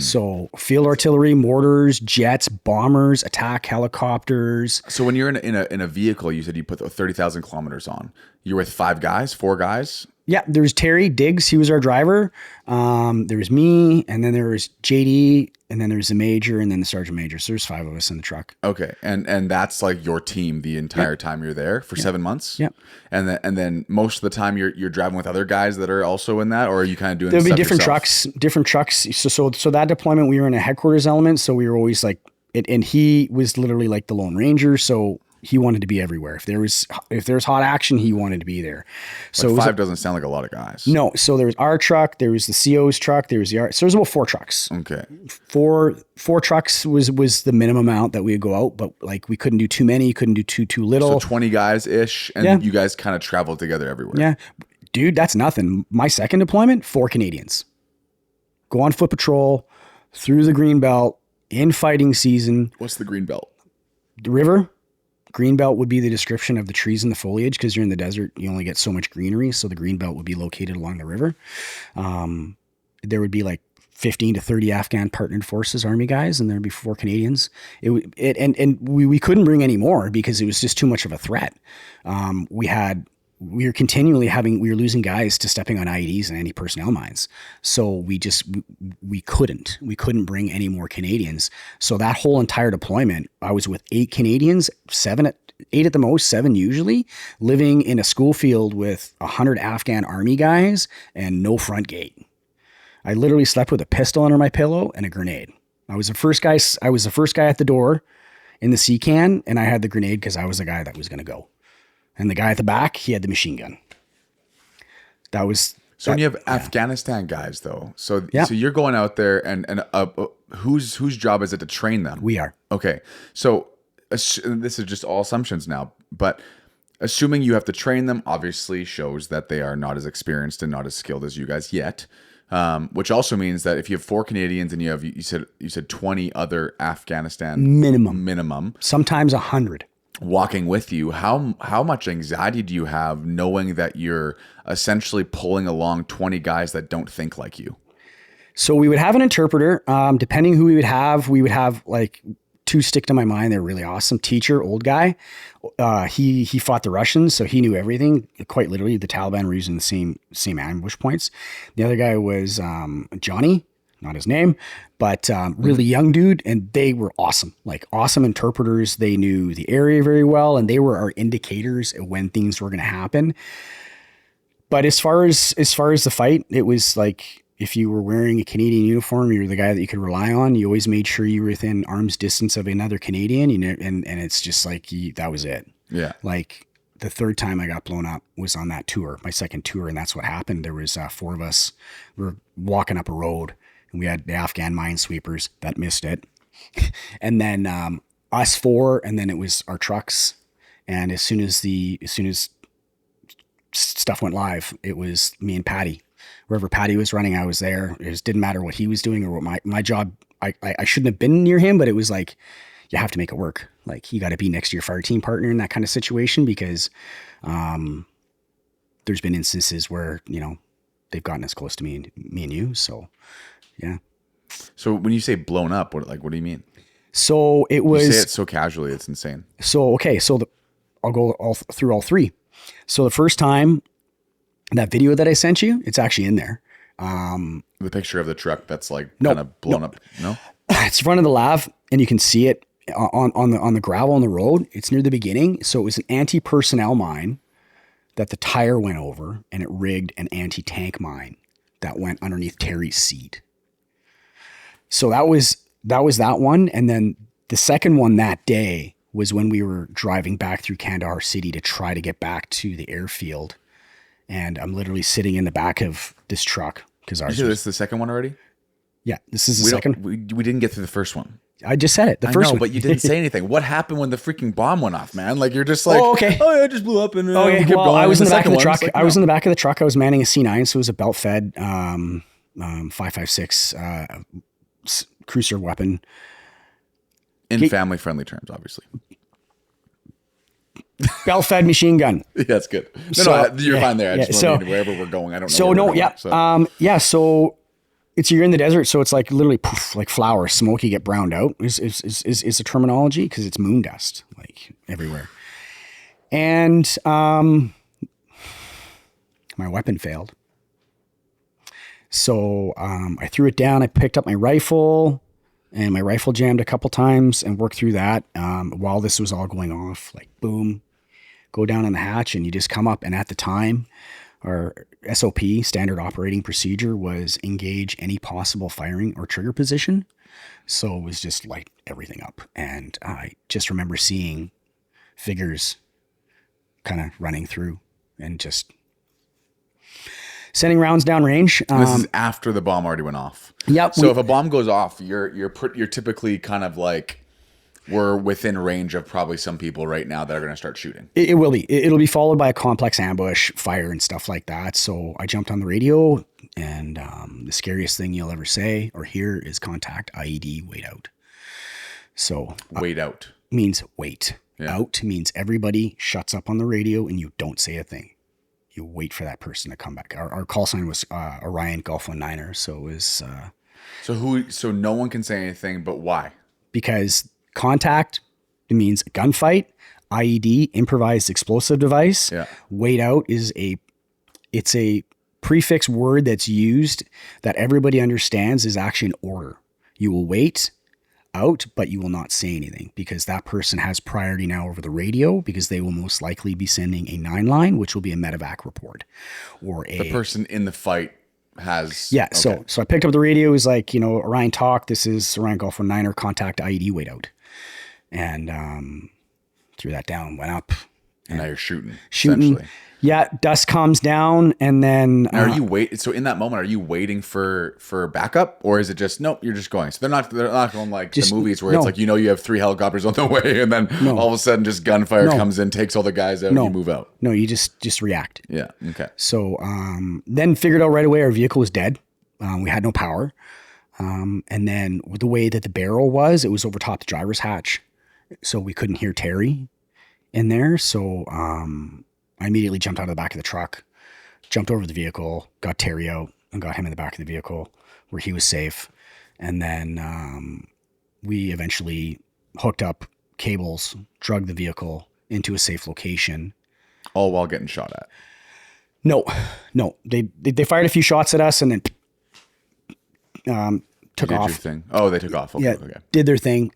Speaker 1: So field artillery, mortars, jets, bombers, attack helicopters.
Speaker 2: So when you're in a vehicle, you said you put 30,000 kilometers on. You're with 4 guys?
Speaker 1: Yeah, there's Terry Diggs. He was our driver. There was me, and then there was JD, and then there's the major, and then the sergeant major. So there's 5 of us in the truck.
Speaker 2: Okay, and that's like your team the entire time you're there for 7 months.
Speaker 1: Yep.
Speaker 2: And then most of the time you're driving with other guys that are also in that, or are you kind of doing?
Speaker 1: There'll be
Speaker 2: different
Speaker 1: trucks. So that deployment, we were in a headquarters element, so we were always like it, and he was literally like the Lone Ranger, so he wanted to be everywhere. If there was hot action, he wanted to be there. So
Speaker 2: 5 doesn't sound like a lot of guys.
Speaker 1: No. So there was our truck, there was the CO's truck, there was so there's about 4 trucks.
Speaker 2: Okay.
Speaker 1: Four trucks was the minimum amount that we would go out, but like we couldn't do too many, couldn't do too little.
Speaker 2: So 20 guys ish, and you guys kind of traveled together everywhere.
Speaker 1: Yeah. Dude, that's nothing. My second deployment, 4 Canadians. Go on foot patrol through the green belt in fighting season.
Speaker 2: What's the green belt?
Speaker 1: The river. Green belt would be the description of the trees and the foliage, because you're in the desert, you only get so much greenery. So the green belt would be located along the river. There would be like 15 to 30 Afghan partnered forces, army guys, and there'd be 4 Canadians. We couldn't bring any more because it was just too much of a threat. We were losing guys to stepping on IEDs and anti-personnel mines. So we couldn't bring any more Canadians. So that whole entire deployment, I was with 8 Canadians, 8 at the most, 7 usually, living in a school field with 100 Afghan army guys and no front gate. I literally slept with a pistol under my pillow and a grenade. I was the first guy at the door in the C-can, and I had the grenade because I was the guy that was going to go. And the guy at the back, he had the machine gun.
Speaker 2: When you have Afghanistan guys, though, so you're going out there, and whose job is it to train them?
Speaker 1: We are.
Speaker 2: Okay, so this is just all assumptions now, but assuming you have to train them, obviously shows that they are not as experienced and not as skilled as you guys yet. Which also means that if you have 4 Canadians and you said 20 other Afghanistan minimum,
Speaker 1: sometimes 100.
Speaker 2: Walking with you, how much anxiety do you have knowing that you're essentially pulling along 20 guys that don't think like you?
Speaker 1: So we would have an interpreter. Depending who we would have like 2 stick to my mind. They're really awesome. Teacher, old guy. He fought the Russians, so he knew everything. Quite literally, the Taliban were using the same ambush points. The other guy was Johnny. Not his name, but really young dude. And they were awesome, like awesome interpreters. They knew the area very well, and they were our indicators of when things were going to happen. But as far as the fight, it was like, if you were wearing a Canadian uniform, you were the guy that you could rely on. You always made sure you were within arm's distance of another Canadian, and it's just like, that was it. Yeah. Like the third time I got blown up was on that tour, my second tour. And that's what happened. There was 4 of us. We were walking up a road, and we had the Afghan minesweepers that missed it. And then us 4, and then it was our trucks. And as soon as stuff went live, it was me and Patty. Wherever Patty was running, I was there. It just didn't matter what he was doing or what my job. I shouldn't have been near him, but it was like, you have to make it work. Like, you got to be next to your fire team partner in that kind of situation, because there's been instances where, they've gotten as close to me and you. So, yeah.
Speaker 2: So when you say blown up, what do you mean?
Speaker 1: So it was.
Speaker 2: You say it so casually, it's insane.
Speaker 1: So, okay. So I'll go through all 3. So the first time, that video that I sent you, it's actually in there.
Speaker 2: The picture of the truck that's like kind of blown up. No,
Speaker 1: it's in front of the lav, and you can see it on the gravel on the road. It's near the beginning. So it was an anti-personnel mine that the tire went over, and it rigged an anti-tank mine that went underneath Terry's seat. So that was that one. And then The second one that day was when we were driving back through Kandahar City to try to get back to the airfield. And I'm literally sitting in the back of this truck because ours.
Speaker 2: You said this is the second one already?
Speaker 1: Yeah, this is the second.
Speaker 2: We didn't get through the first one.
Speaker 1: I just said it. The first one.
Speaker 2: But you didn't say anything. What happened when the freaking bomb went off, man? Like, you're just like,
Speaker 1: oh, okay.
Speaker 2: Oh, yeah, it just blew up. And
Speaker 1: okay.
Speaker 2: kept
Speaker 1: Well,
Speaker 2: going.
Speaker 1: I was in the back of the
Speaker 2: second
Speaker 1: truck.
Speaker 2: like,
Speaker 1: I was in the back of the truck. I was manning a C9, so it was a belt-fed 5.56 cruiser weapon.
Speaker 2: In family-friendly terms, obviously.
Speaker 1: Belt-fed machine gun.
Speaker 2: Yeah, that's good. No,
Speaker 1: So,
Speaker 2: you're fine there. I
Speaker 1: yeah,
Speaker 2: just
Speaker 1: so-
Speaker 2: want to wherever we're going. I don't know.
Speaker 1: So
Speaker 2: where
Speaker 1: no,
Speaker 2: we're going,
Speaker 1: yeah,
Speaker 2: so.
Speaker 1: So it's you're in the desert, so it's like literally poof, like flour, smoke. You get browned out. Is the terminology because it's moon dust like everywhere. And my weapon failed. So I threw it down. I picked up my rifle, and my rifle jammed a couple times, and worked through that while this was all going off. Like boom, go down in the hatch, and you just come up. And at the time, our SOP, standard operating procedure, was engage any possible firing or trigger position. So it was just light everything up. And I just remember seeing figures kind of running through and just sending rounds down range.
Speaker 2: This is after the bomb already went off.
Speaker 1: Yep.
Speaker 2: So if a bomb goes off, you're typically kind of like, we're within range of probably some people right now that are going to start shooting.
Speaker 1: It will be. It'll be followed by a complex ambush, fire, and stuff like that. So I jumped on the radio, and the scariest thing you'll ever say or hear is contact IED, wait out. So
Speaker 2: Wait out.
Speaker 1: means wait.
Speaker 2: Yeah.
Speaker 1: Out means everybody shuts up on the radio and you don't say a thing. You wait for that person to come back. Our call sign was Orion Golf 19er. So it was
Speaker 2: So no one can say anything, but why?
Speaker 1: because contact, it means a gunfight. IED, improvised explosive device.
Speaker 2: Yeah.
Speaker 1: Wait out is it's a prefix word that's used that everybody understands is actually an order. You will wait out, but you will not say anything because that person has priority now over the radio because they will most likely be sending a 9 line, which will be a medevac report or
Speaker 2: The person in the fight has.
Speaker 1: yeah.
Speaker 2: Okay.
Speaker 1: So I picked up the radio. It was like, Orion talk. This is Orion Golf 19er, contact IED, wait out. And threw that down, went up.
Speaker 2: And now you're shooting.
Speaker 1: Shooting.
Speaker 2: Essentially.
Speaker 1: Yeah, dust calms down, and then
Speaker 2: Now, are you So in that moment, are you waiting for backup, or is it just nope? You're just going. So they're not going like
Speaker 1: Just-
Speaker 2: the movies where
Speaker 1: no.
Speaker 2: it's like you have 3 helicopters on the way, and then all of a sudden just gunfire
Speaker 1: No.
Speaker 2: comes in, takes all the guys out, and you move out.
Speaker 1: No, you just react.
Speaker 2: Yeah. Okay.
Speaker 1: So then figured out right away our vehicle was dead. We had no power. And then the way that the barrel was, it was over top the driver's hatch. So we couldn't hear Terry in there. So I immediately jumped out of the back of the truck, jumped over the vehicle, got Terry out and got him in the back of the vehicle where he was safe. And then we eventually hooked up cables, drugged the vehicle into a safe location.
Speaker 2: All while getting shot at.
Speaker 1: No. They fired a few shots at us and then took
Speaker 2: Did your
Speaker 1: off.
Speaker 2: thing. Oh, they took off. Okay.
Speaker 1: Yeah,
Speaker 2: Okay.
Speaker 1: did their thing.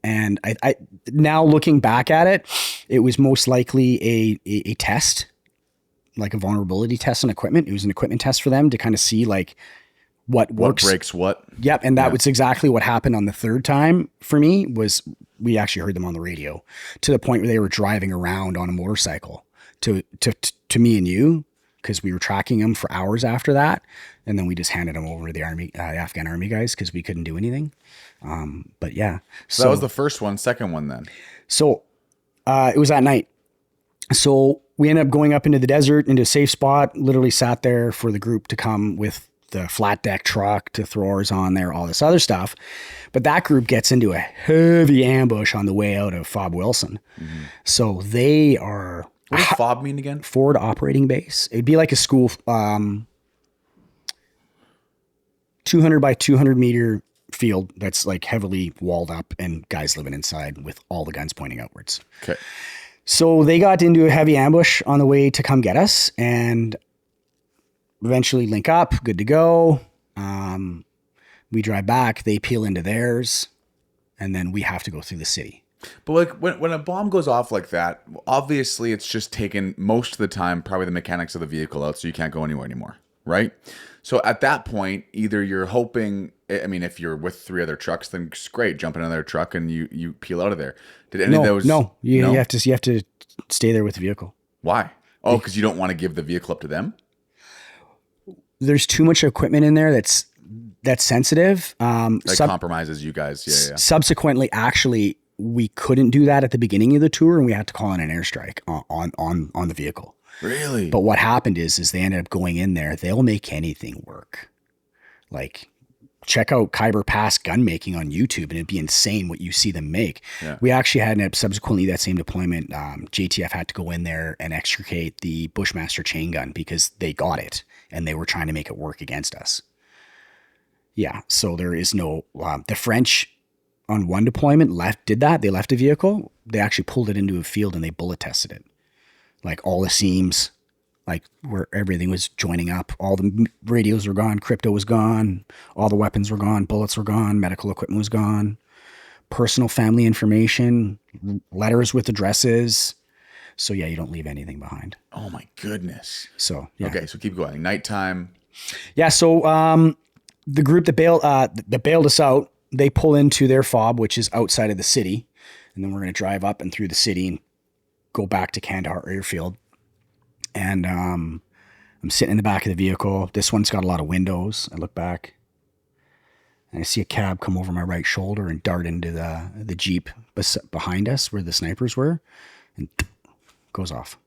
Speaker 1: And I now looking back at it, it was most likely a test, like a vulnerability test on equipment. It was an equipment test for them to kind of see like what works.
Speaker 2: What breaks what?
Speaker 1: Yep, and that was exactly what happened on the third time for me. Was we actually heard them on the radio to the point where they were driving around on a motorcycle to me and you because we were tracking them for hours after that, and then we just handed them over to the army, the Afghan army guys because we couldn't do anything. But yeah,
Speaker 2: So that was the first one. Second one then.
Speaker 1: So it was at night. So we ended up going up into the desert, into a safe spot, literally sat there for the group to come with the flat deck truck to throw ours on there, all this other stuff. But that group gets into a heavy ambush on the way out of Fob Wilson. Mm-hmm. So they are...
Speaker 2: What does FOB mean again?
Speaker 1: Forward Operating Base. It'd be like a school, 200 by 200 meter field that's like heavily walled up and guys living inside with all the guns pointing outwards.
Speaker 2: Okay.
Speaker 1: So they got into a heavy ambush on the way to come get us and eventually link up, good to go. We drive back, they peel into theirs, and then we have to go through the city.
Speaker 2: But like when a bomb goes off like that, obviously it's just taken most of the time, probably the mechanics of the vehicle out, so you can't go anywhere anymore, right? So at that point, either you're hoping, I mean, if you're with 3 other trucks, then it's great. Jump in another truck and you peel out of there. Did any of those?
Speaker 1: No, you
Speaker 2: No?
Speaker 1: you have to stay there with the vehicle.
Speaker 2: Why? Oh, because you don't want to give the vehicle up to them?
Speaker 1: There's too much equipment in there that's sensitive.
Speaker 2: Compromises you guys. Yeah.
Speaker 1: Subsequently, actually, we couldn't do that at the beginning of the tour, and we had to call in an airstrike on the vehicle.
Speaker 2: Really?
Speaker 1: But what happened is they ended up going in there. They'll make anything work. Like, check out Khyber Pass gun making on YouTube, and it'd be insane what you see them make.
Speaker 2: Yeah.
Speaker 1: We actually had subsequently that same deployment. JTF had to go in there and extricate the Bushmaster chain gun because they got it and they were trying to make it work against us. Yeah, so there is no the French on one deployment did that. They left a vehicle. They actually pulled it into a field and they bullet tested it. Like all the seams, like where everything was joining up. All the radios were gone. Crypto was gone. All the weapons were gone. Bullets were gone. Medical equipment was gone. Personal family information, letters with addresses. So yeah, you don't leave anything behind.
Speaker 2: Oh my goodness.
Speaker 1: So yeah.
Speaker 2: Okay, so keep going. Nighttime.
Speaker 1: Yeah. So the group that bailed us out, they pull into their fob, which is outside of the city, and then we're going to drive up and through the city and go back to Kandahar Airfield. And I'm sitting in the back of the vehicle. This one's got a lot of windows. I look back and I see a cab come over my right shoulder and dart into the Jeep behind us where the snipers were, and goes off.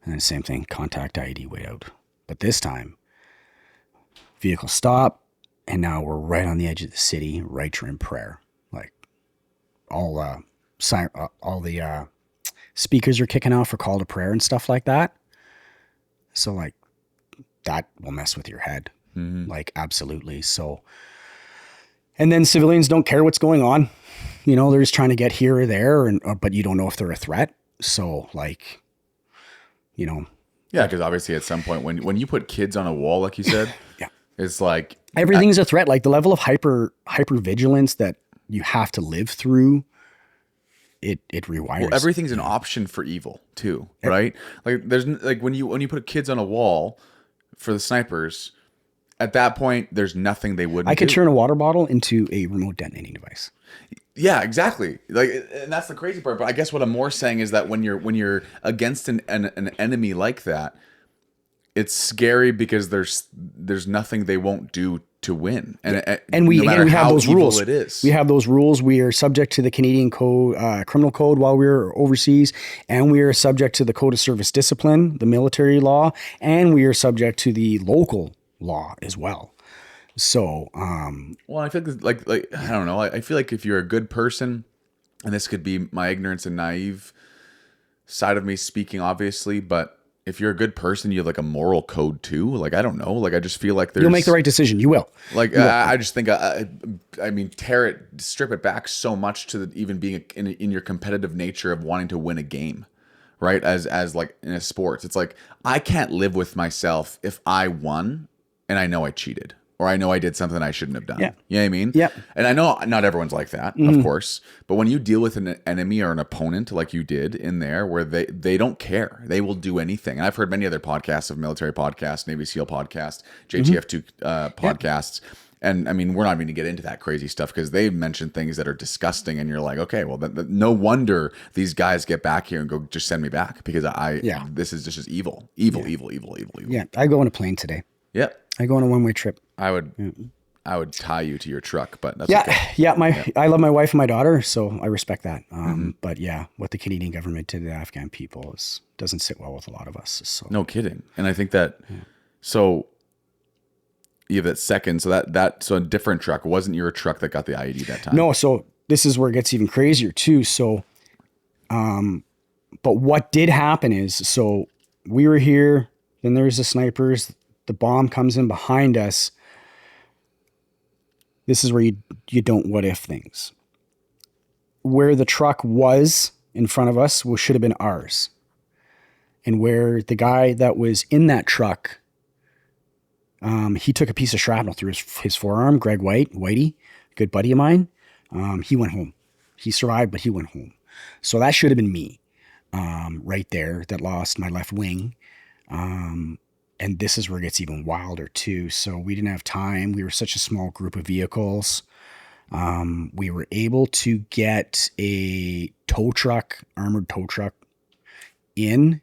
Speaker 1: And then same thing, contact ID way out. But this time, vehicle stop, and now we're right on the edge of the city, right during prayer. Like all the speakers are kicking off for call to prayer and stuff like that. So like that will mess with your head.
Speaker 2: Mm-hmm.
Speaker 1: Like absolutely. So, and then civilians don't care what's going on. You know, they're just trying to get here or there, but you don't know if they're a threat. So like, you know.
Speaker 2: Yeah, because obviously at some point when you put kids on a wall, like you said,
Speaker 1: yeah,
Speaker 2: it's like
Speaker 1: everything's a threat. Like the level of hyper vigilance that you have to live through, it rewires.
Speaker 2: Well, everything's an option for evil too, right? Like there's like when you put kids on a wall for the snipers, at that point there's nothing they wouldn't.
Speaker 1: I could
Speaker 2: do.
Speaker 1: turn a water bottle into a remote detonating device.
Speaker 2: Yeah, exactly. Like, and that's the crazy part. But I guess what I'm more saying is that when you're against an enemy like that, it's scary because there's nothing they won't do to win. And
Speaker 1: we
Speaker 2: no matter
Speaker 1: we have
Speaker 2: how
Speaker 1: those
Speaker 2: evil
Speaker 1: rules.
Speaker 2: it is.
Speaker 1: We have those rules. We are subject to the Canadian code, criminal code while we're overseas, and we are subject to the code of service discipline, the military law, and we are subject to the local law as well. So,
Speaker 2: well, I feel like I don't know. I feel like if you're a good person, and this could be my ignorance and naive side of me speaking, obviously, but if you're a good person, you have like a moral code too. Like, I don't know. Like, I just feel like
Speaker 1: you'll make the right decision. You will.
Speaker 2: Like, I just think, I mean, strip it back so much to even being in your competitive nature of wanting to win a game, right? As like in a sports, it's like, I can't live with myself if I won and I know I cheated. Or I know I did something I shouldn't have done.
Speaker 1: Yeah.
Speaker 2: You know what I mean?
Speaker 1: Yeah.
Speaker 2: And I know not everyone's like that, of course. But when you deal with an enemy or an opponent like you did in there, where they don't care. They will do anything. And I've heard many other podcasts of military podcasts, Navy SEAL podcast, JTF2 podcasts. And I mean, we're not even going to get into that crazy stuff because they mention things that are disgusting. And you're like, okay, well, no wonder these guys get back here and go, just send me back because this is just evil. Evil.
Speaker 1: Yeah. I go on a plane today.
Speaker 2: Yeah.
Speaker 1: I go on a one-way trip.
Speaker 2: I would tie you to your truck, but that's
Speaker 1: yeah,
Speaker 2: okay.
Speaker 1: yeah. I love my wife and my daughter, so I respect that. But yeah, what the Canadian government did to the Afghan people doesn't sit well with a lot of us. So
Speaker 2: no kidding, and I think that so you have that second, so so a different truck. It wasn't your truck that got the IED that time.
Speaker 1: No, so this is where it gets even crazier too. So, but what did happen is, so we were here, then there's the snipers. The bomb comes in behind us. This is where you don't what if things. Where the truck was in front of us should have been ours. And where the guy that was in that truck, he took a piece of shrapnel through his forearm, Greg Whitey, good buddy of mine. He went home. He survived, but he went home. So that should have been me right there that lost my left wing. And this is where it gets even wilder too. So we didn't have time. We were such a small group of vehicles. We were able to get a tow truck, armored tow truck, in.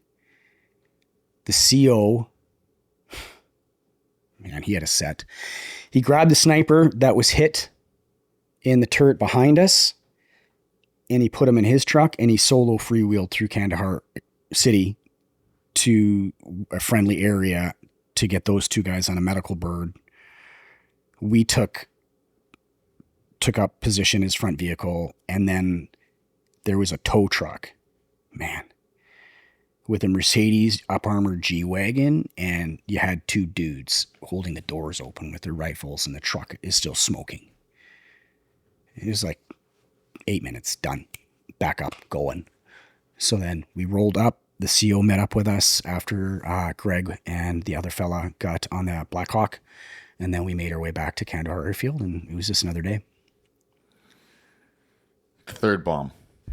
Speaker 1: The CO, man, he had a set. He grabbed the sniper that was hit in the turret behind us, and he put him in his truck, and he solo freewheeled through Kandahar city to a friendly area to get those two guys on a medical bird. We took up position as front vehicle, and then there was a tow truck, man, with a Mercedes up-armored G-Wagon, and you had two dudes holding the doors open with their rifles, and the truck is still smoking. It was like 8 minutes, done. Back up, going. So then we rolled up. The CO met up with us after Greg and the other fella got on the Black Hawk, and then we made our way back to Kandahar Airfield, and it was just another day.
Speaker 2: Third bomb.
Speaker 1: It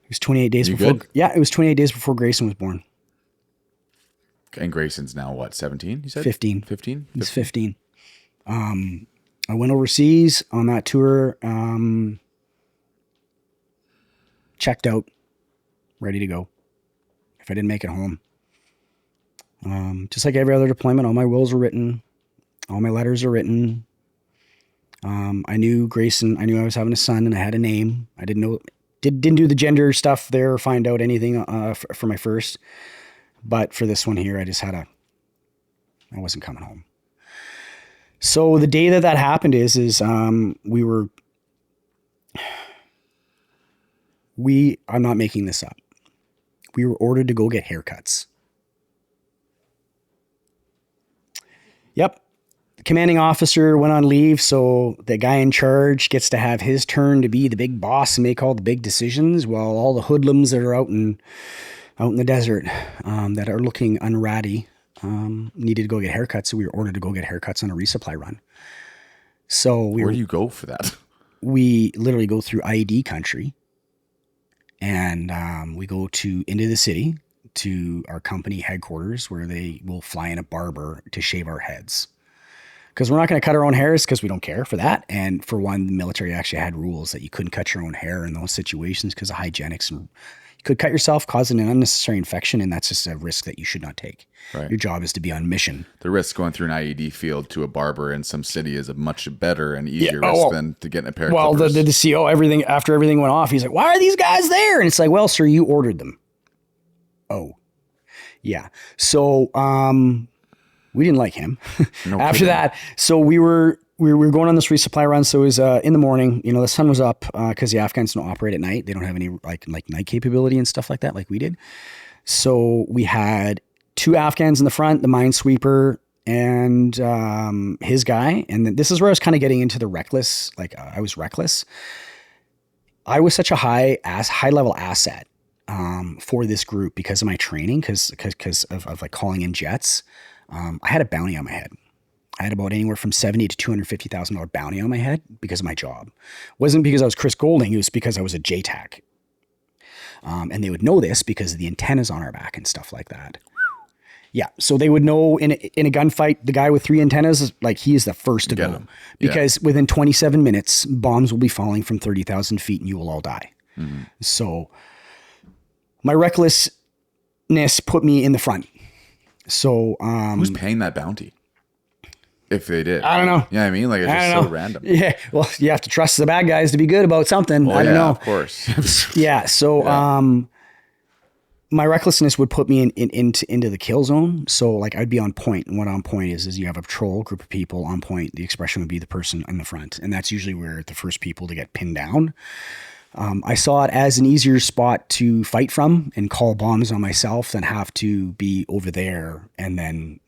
Speaker 1: was 28 days before.
Speaker 2: Good?
Speaker 1: Yeah, it was 28 days before Grayson was born.
Speaker 2: And Grayson's now what, 17, you said?
Speaker 1: 15.
Speaker 2: 15?
Speaker 1: He's 15. I went overseas on that tour, checked out, ready to go if I didn't make it home. Just like every other deployment, all my wills were written. All my letters are written. I knew Grayson. I knew I was having a son, and I had a name. I didn't know, didn't do the gender stuff there or find out anything for my first. But for this one here, I I wasn't coming home. So the day that happened I'm not making this up. We were ordered to go get haircuts. Yep. The commanding officer went on leave, so the guy in charge gets to have his turn to be the big boss and make all the big decisions, while all the hoodlums that are out in the desert that are looking unratty needed to go get haircuts. So we were ordered to go get haircuts on a resupply run. So
Speaker 2: where do you go for that?
Speaker 1: We literally go through IED country, and we go into the city to our company headquarters, where they will fly in a barber to shave our heads. Because we're not going to cut our own hairs, because we don't care for that. And for one, the military actually had rules that you couldn't cut your own hair in those situations because of hygienics, and you could cut yourself, causing an unnecessary infection, and that's just a risk that you should not take.
Speaker 2: Right.
Speaker 1: Your job is to be on mission.
Speaker 2: The risk going through an IED field to a barber in some city is a much better and easier risk than to get in a pair of clippers.
Speaker 1: The CO, after everything went off, he's like, "Why are these guys there?" And it's like, "Well, sir, you ordered them." Oh, yeah. So we didn't like him.
Speaker 2: No
Speaker 1: After
Speaker 2: kidding.
Speaker 1: that, so we were going on this resupply run. So it was in the morning. You know, the sun was up because the Afghans don't operate at night. They don't have any like night capability and stuff like that, like we did. So we had two Afghans in the front, the minesweeper and his guy. And then this is where I was kind of getting into the reckless. Like I was reckless. I was such a high level asset for this group because of my training, because of like calling in jets. I had a bounty on my head. I had about anywhere from $70,000 to $250,000 bounty on my head because of my job. It wasn't because I was Chris Golding. It was because I was a JTAC. And they would know this because of the antennas on our back and stuff like that. Yeah. So they would know in a gunfight, the guy with 3 antennas, like he is the first to go. Because within 27 minutes, bombs will be falling from 30,000 feet and you will all die. Mm-hmm. So my recklessness put me in the front. So
Speaker 2: who's paying that bounty? If they did,
Speaker 1: I don't know.
Speaker 2: Yeah, I mean, like it's just so random.
Speaker 1: Yeah, well, you have to trust the bad guys to be good about something.
Speaker 2: Well,
Speaker 1: I don't know.
Speaker 2: Of course.
Speaker 1: Yeah. So my recklessness would put me into the kill zone. So like I'd be on point, and what on point is you have a patrol group of people on point. The expression would be the person in the front, and that's usually where the first people to get pinned down. I saw it as an easier spot to fight from and call bombs on myself than have to be over there and then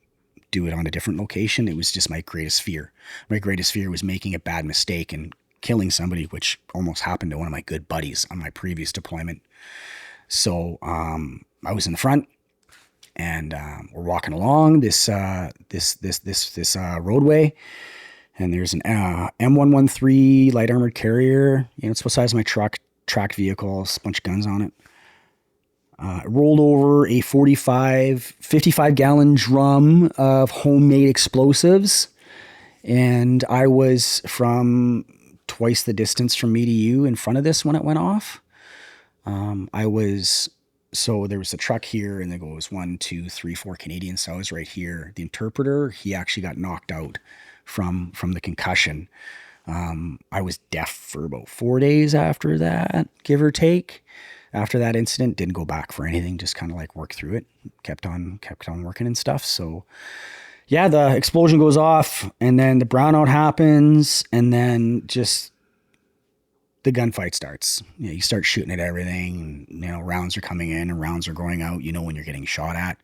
Speaker 1: do it on a different location. It was just my greatest fear. My greatest fear was making a bad mistake and killing somebody, which almost happened to one of my good buddies on my previous deployment. So I was in the front, and we're walking along this roadway. And there's an M113 light armored carrier. You know, it's the size of my truck, tracked vehicles, a bunch of guns on it. Rolled over a 55-gallon drum of homemade explosives. And I was from twice the distance from me to you in front of this when it went off. So there was a truck here and there goes 1, 2, 3, 4 Canadians. So I was right here. The interpreter, he actually got knocked out from the concussion. I was deaf for about 4 days after that, give or take. After that incident, didn't go back for anything, just kind of like worked through it, kept on working and stuff. So yeah, the explosion goes off and then the brownout happens and then just the gunfight starts. You start shooting at everything. Rounds are coming in and rounds are going out. When you're getting shot at.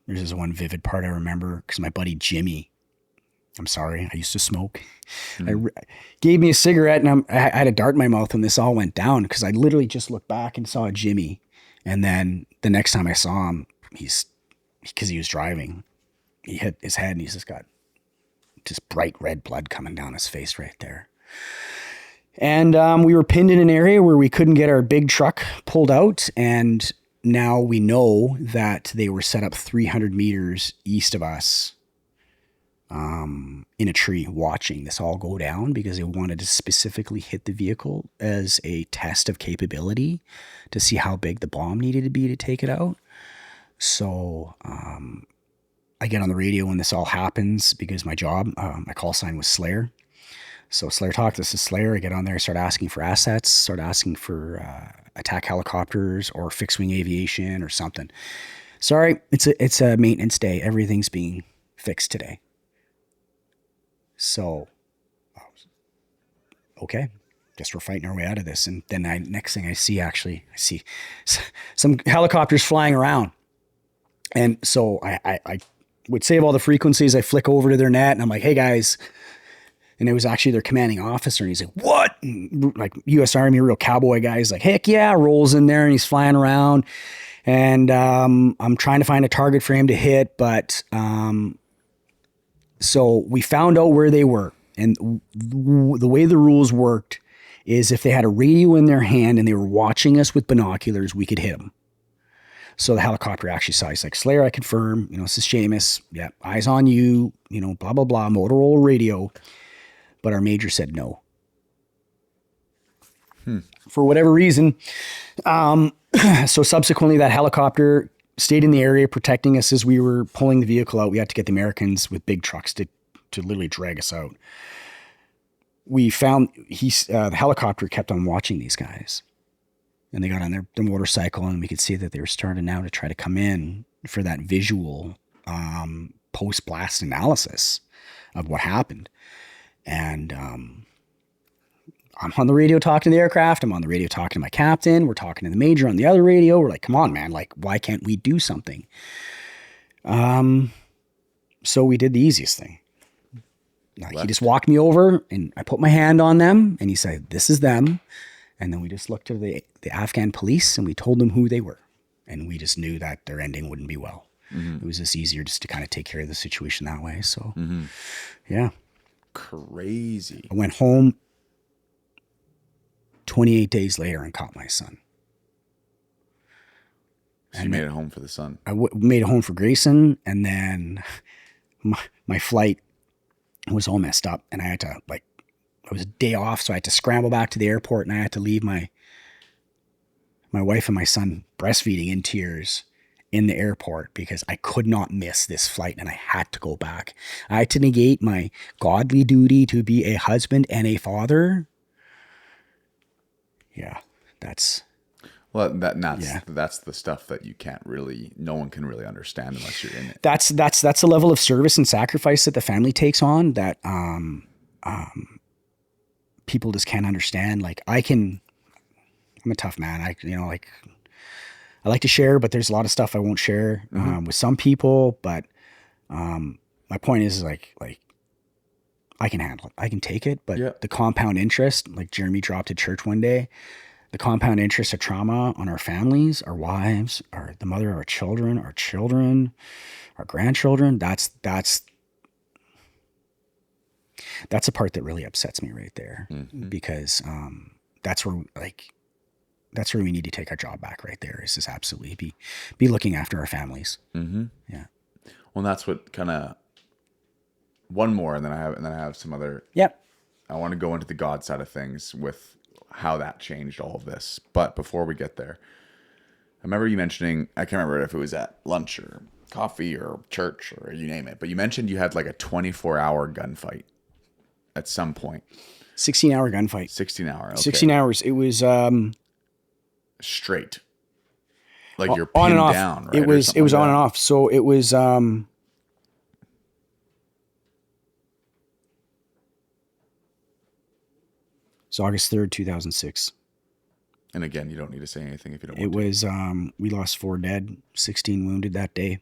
Speaker 1: There's this one vivid part I remember because my buddy Jimmy, I'm sorry, I used to smoke. Gave me a cigarette and I had a dart in my mouth when this all went down because I literally just looked back and saw Jimmy. And then the next time I saw him, because he was driving, he hit his head and he's just got just bright red blood coming down his face right there. And we were pinned in an area where we couldn't get our big truck pulled out. And now we know that they were set up 300 meters east of us in a tree watching this all go down because they wanted to specifically hit the vehicle as a test of capability to see how big the bomb needed to be to take it out. So I get on the radio when this all happens because my job, my call sign was Slayer. So Slayer Talk, this is Slayer. I get on there, start asking for assets, start asking for attack helicopters or fixed wing aviation or something. Sorry, it's a maintenance day. Everything's being fixed today. So, okay, guess we're fighting our way out of this. And then next thing I see some helicopters flying around. And so I would save all the frequencies. I flick over to their net and I'm like, hey guys. And it was actually their commanding officer. And he's like, what? And like U.S. Army, real cowboy guy. He's like, heck yeah, rolls in there and he's flying around. And I'm trying to find a target for him to hit. But so we found out where they were. And the way the rules worked is if they had a radio in their hand and they were watching us with binoculars, we could hit them. So the helicopter actually saw, he's like, Slayer, I confirm, this is Seamus. Yeah, eyes on you, blah, blah, blah, Motorola radio. But our major said no. For whatever reason. So subsequently, that helicopter stayed in the area protecting us as we were pulling the vehicle out. We had to get the Americans with big trucks to literally drag us out. We found the helicopter kept on watching these guys. And they got on their motorcycle and we could see that they were starting now to try to come in for that visual post-blast analysis of what happened. And I'm on the radio talking to the aircraft. I'm on the radio talking to my captain. We're talking to the major on the other radio. We're like, come on, man. Like, why can't we do something? So we did the easiest thing. He just walked me over and I put my hand on them and he said, this is them. And then we just looked to the Afghan police and we told them who they were. And we just knew that their ending wouldn't be well. Mm-hmm. It was just easier just to kind of take care of the situation that way. So, yeah.
Speaker 2: Crazy.
Speaker 1: I went home 28 days later and caught my son.
Speaker 2: So you made it home for the son.
Speaker 1: I made it home for Grayson. And then my flight was all messed up. And I had to it was a day off. So I had to scramble back to the airport and I had to leave my wife and my son breastfeeding in tears in the airport because I could not miss this flight and I had to go back. I had to negate my godly duty to be a husband and a father. Yeah, that's...
Speaker 2: Well, that's the stuff that no one can really understand unless you're in it. That's
Speaker 1: the level of service and sacrifice that the family takes on that people just can't understand. Like I'm a tough man. I like to share, but there's a lot of stuff I won't share with some people. But my point is like I can handle it. I can take it. But the compound interest, like Jeremy dropped at church one day, the compound interest of trauma on our families, our wives, the mother of our children, our grandchildren, that's a part that really upsets me right there. Mm-hmm. Because that's where that's where we need to take our job back right there. Is just absolutely be looking after our families.
Speaker 2: Mm-hmm.
Speaker 1: Yeah.
Speaker 2: Well, that's what kind of one more, and then I have some other.
Speaker 1: Yep.
Speaker 2: I want to go into the God side of things with how that changed all of this. But before we get there, I remember you mentioning, I can't remember if it was at lunch or coffee or church or you name it, but you mentioned you had like a 24-hour gunfight at some point.
Speaker 1: 16-hour gunfight.
Speaker 2: 16-hour. Okay.
Speaker 1: 16 hours. It was
Speaker 2: straight. Like you're
Speaker 1: on
Speaker 2: pinned
Speaker 1: and off.
Speaker 2: down, right?
Speaker 1: It was on
Speaker 2: like
Speaker 1: and off. So it was it's August 3rd, 2006.
Speaker 2: And again, you don't need to say anything if you don't
Speaker 1: It
Speaker 2: want
Speaker 1: was we lost 4 dead, 16 wounded that day.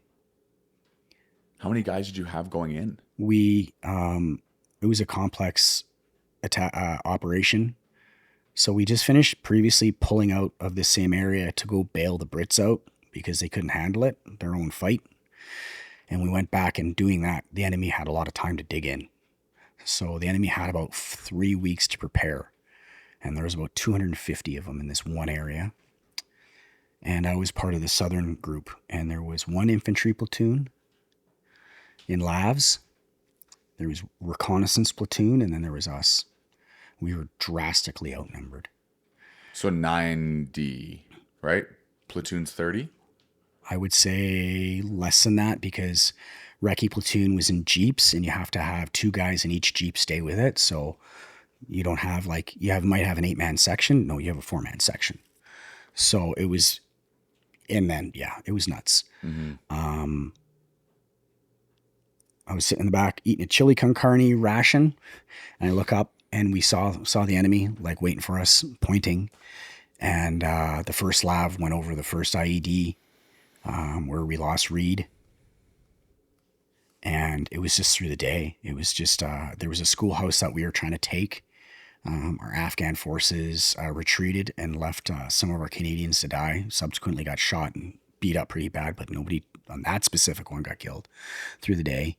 Speaker 2: How many guys did you have going in?
Speaker 1: We it was a complex operation. So we just finished previously pulling out of the same area to go bail the Brits out because they couldn't handle it, their own fight. And we went back, and doing that, the enemy had a lot of time to dig in. So the enemy had about 3 weeks to prepare. And there was about 250 of them in this one area. And I was part of the southern group. And there was 1 infantry platoon in Lavs. There was reconnaissance platoon, and then there was us. We were drastically outnumbered.
Speaker 2: So 9D, right? Platoon's 30?
Speaker 1: I would say less than that, because recce platoon was in jeeps, and you have to have 2 guys in each jeep stay with it. So you don't have like, might have an 8-man section. No, you have a 4-man section. So it was, and then, yeah, it was nuts. Mm-hmm. I was sitting in the back eating a chili con carne ration, and I look up, and we saw the enemy like waiting for us, pointing. And the first LAV went over the first IED where we lost Reed. And it was just through the day. It was just, there was a schoolhouse that we were trying to take. Our Afghan forces retreated and left some of our Canadians to die. Subsequently got shot and beat up pretty bad, but nobody on that specific one got killed through the day.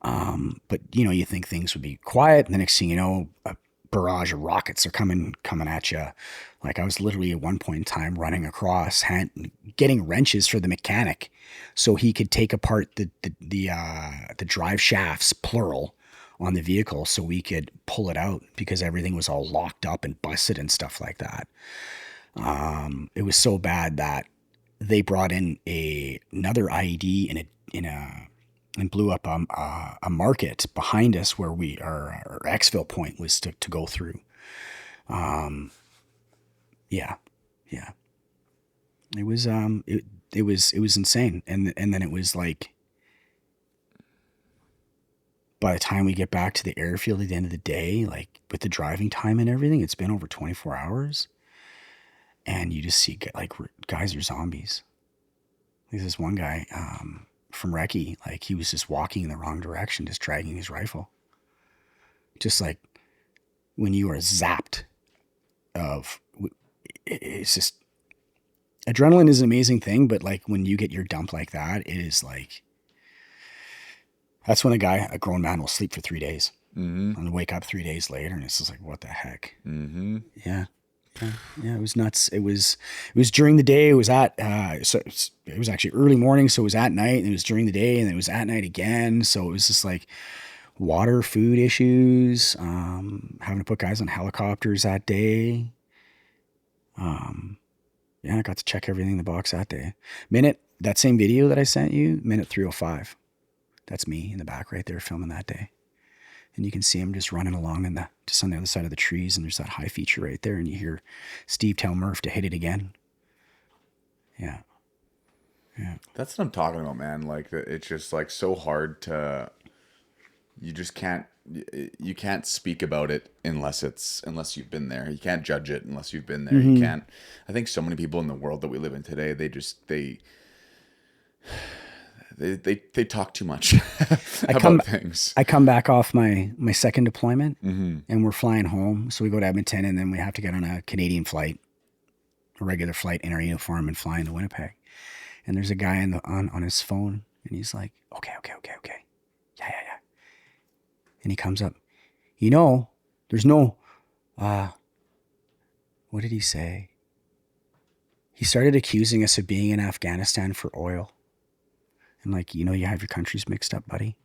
Speaker 1: But you think things would be quiet, and the next thing you know, a barrage of rockets are coming at you. Like, I was literally at one point in time running across, getting wrenches for the mechanic so he could take apart the drive shafts, plural, on the vehicle so we could pull it out, because everything was all locked up and busted and stuff like that. It was so bad that they brought in another IED and blew up a market behind us where our exfil point was to go through. Yeah. It was it was insane, and then it was like, by the time we get back to the airfield at the end of the day, like with the driving time and everything, it's been over 24 hours, and you just see like guys are zombies. There's this one guy from recce, like he was just walking in the wrong direction, just dragging his rifle. Just like when you are zapped it's just, adrenaline is an amazing thing, but like when you get your dump like that, it is like, that's when a grown man will sleep for 3 days and wake up 3 days later, and it's just like, what the heck? Mm-hmm. Yeah. Yeah, it was nuts. It was during the day. It was it was actually early morning, so it was at night, and it was during the day, and it was at night again. So it was just like water, food issues, having to put guys on helicopters that day. Yeah, I got to check everything in the box that day. That same video that I sent you, minute 3:05. That's me in the back right there filming that day. And you can see him just running along just on the other side of the trees, and there's that high feature right there, and you hear Steve tell Murph to hit it again. Yeah.
Speaker 2: That's what I'm talking about, man. Like, it's just like so hard you can't speak about it unless you've been there. You can't judge it unless you've been there. Mm-hmm. You can't. I think so many people in the world that we live in today, they talk too much about things.
Speaker 1: I come back off my second deployment, and we're flying home. So we go to Edmonton, and then we have to get on a Canadian flight, a regular flight in our uniform, and fly into Winnipeg. And there's a guy on his phone, and he's like, okay. Yeah. And he comes up, there's no, what did he say? He started accusing us of being in Afghanistan for oil. And like, you have your countries mixed up, buddy.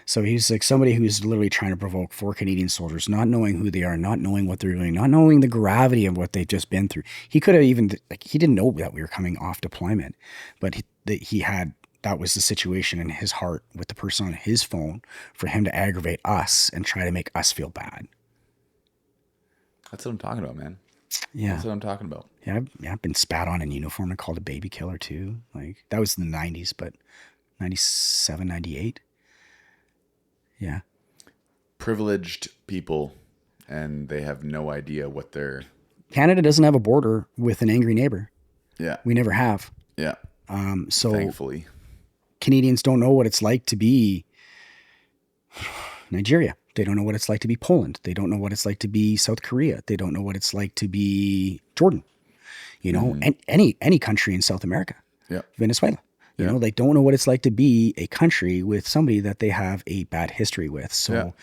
Speaker 1: So he's like somebody who's literally trying to provoke 4 Canadian soldiers, not knowing who they are, not knowing what they're doing, not knowing the gravity of what they've just been through. He could have even, like, he didn't know that we were coming off deployment, but that was the situation in his heart with the person on his phone for him to aggravate us and try to make us feel bad.
Speaker 2: That's what I'm talking about, man.
Speaker 1: Yeah.
Speaker 2: That's what I'm talking about.
Speaker 1: Yeah, I've been spat on in uniform and called a baby killer too. Like, that was in the 90s, but 97, 98. Yeah.
Speaker 2: Privileged people, and they have no idea what they're.
Speaker 1: Canada doesn't have a border with an angry neighbor.
Speaker 2: Yeah.
Speaker 1: We never have.
Speaker 2: Yeah.
Speaker 1: So
Speaker 2: Thankfully,
Speaker 1: Canadians don't know what it's like to be Nigeria. They don't know what it's like to be Poland. They don't know what it's like to be South Korea. They don't know what it's like to be Jordan, and any country in South America.
Speaker 2: Yeah.
Speaker 1: Venezuela. They don't know what it's like to be a country with somebody that they have a bad history with. So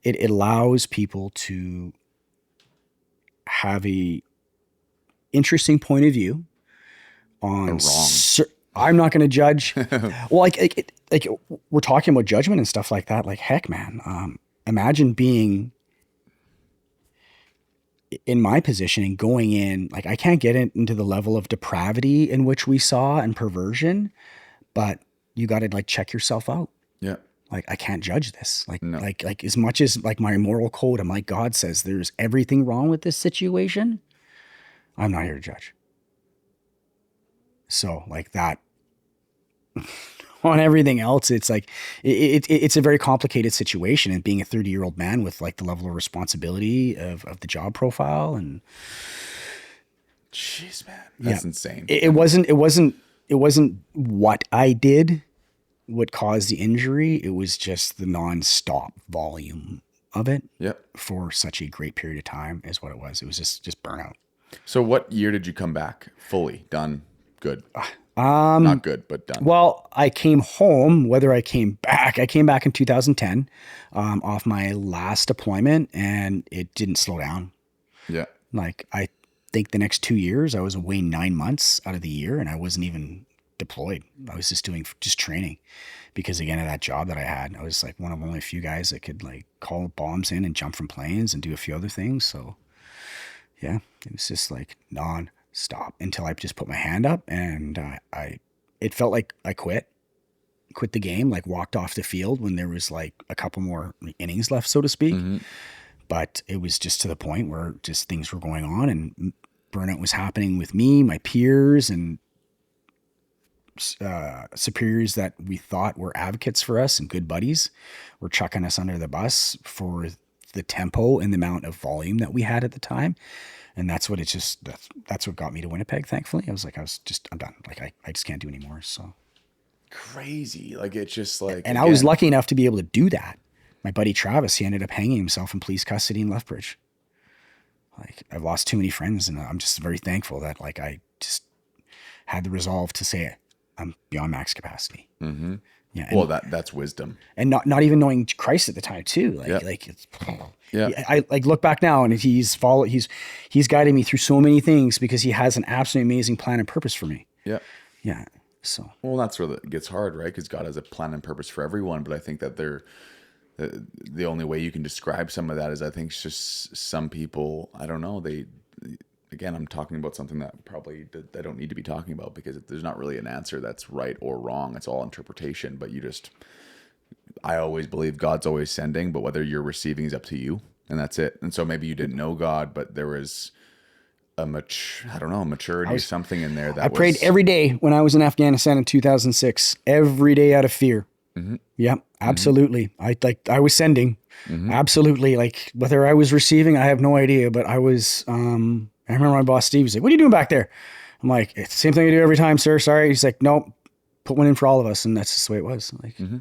Speaker 1: it allows people to have a interesting point of view on I'm not going to judge. Well, like we're talking about judgment and stuff like that. Like, heck, man, imagine being in my position and going in, like, I can't get into the level of depravity in which we saw and perversion, but you got to like check yourself out.
Speaker 2: Yeah.
Speaker 1: Like, I can't judge this. Like,
Speaker 2: No.
Speaker 1: like as much as like my moral code, I'm like, God says there's everything wrong with this situation. I'm not here to judge. So like that on everything else, it's like, it's a very complicated situation, and being a 30-year-old man with like the level of responsibility of the job profile, and
Speaker 2: jeez, man, that's insane.
Speaker 1: It wasn't what I did what caused the injury. It was just the nonstop volume of it.
Speaker 2: Yep.
Speaker 1: For such a great period of time is what it was. It was just burnout.
Speaker 2: So what year did you come back? Fully done? Good. Not good, but done.
Speaker 1: Well, I came home, I came back in 2010 off my last deployment, and it didn't slow down.
Speaker 2: Yeah.
Speaker 1: Like, I think the next 2 years, I was away 9 months out of the year, and I wasn't even deployed. I was just training, because again, of that job that I had, I was like one of only a few guys that could like call bombs in and jump from planes and do a few other things. So yeah, it was just like non-stop until I just put my hand up, and it felt like I quit the game, like walked off the field when there was like a couple more innings left, so to speak. Mm-hmm. But it was just to the point where just things were going on, and burnout was happening with me, my peers, and superiors that we thought were advocates for us and good buddies were chucking us under the bus for the tempo and the amount of volume that we had at the time. And that's what that's what got me to Winnipeg. Thankfully, I'm done. Like, I just can't do anymore. So
Speaker 2: crazy. Like, it's just like,
Speaker 1: and again, I was lucky enough to be able to do that. My buddy Travis, he ended up hanging himself in police custody in Lethbridge. Like, I've lost too many friends, and I'm just very thankful that like I just had the resolve to say I'm beyond max capacity.
Speaker 2: Mm-hmm.
Speaker 1: Yeah.
Speaker 2: Well, that's wisdom.
Speaker 1: And not even knowing Christ at the time too. Like it's, I like look back now, and he's guided me through so many things because he has an absolutely amazing plan and purpose for me.
Speaker 2: Yeah.
Speaker 1: Yeah. So.
Speaker 2: Well, that's where it gets hard, right? Because God has a plan and purpose for everyone. But I think that the only way you can describe some of that is, I think it's just some people, I don't know, again, I'm talking about something that probably I don't need to be talking about, because there's not really an answer that's right or wrong. It's all interpretation. But I always believe God's always sending, but whether you're receiving is up to you, and that's it. And so maybe you didn't know God, but there was maturity, something in there that
Speaker 1: I prayed every day when I was in Afghanistan in 2006, every day out of fear. Mm-hmm. Yeah, absolutely. Mm-hmm. I was sending, mm-hmm. Absolutely. Like, whether I was receiving, I have no idea, but I was, I remember my boss, Steve, was like, "What are you doing back there?" I'm like, "It's the same thing I do every time, sir. Sorry." He's like, "Nope, put one in for all of us." And that's just the way it was. Like, mm-hmm.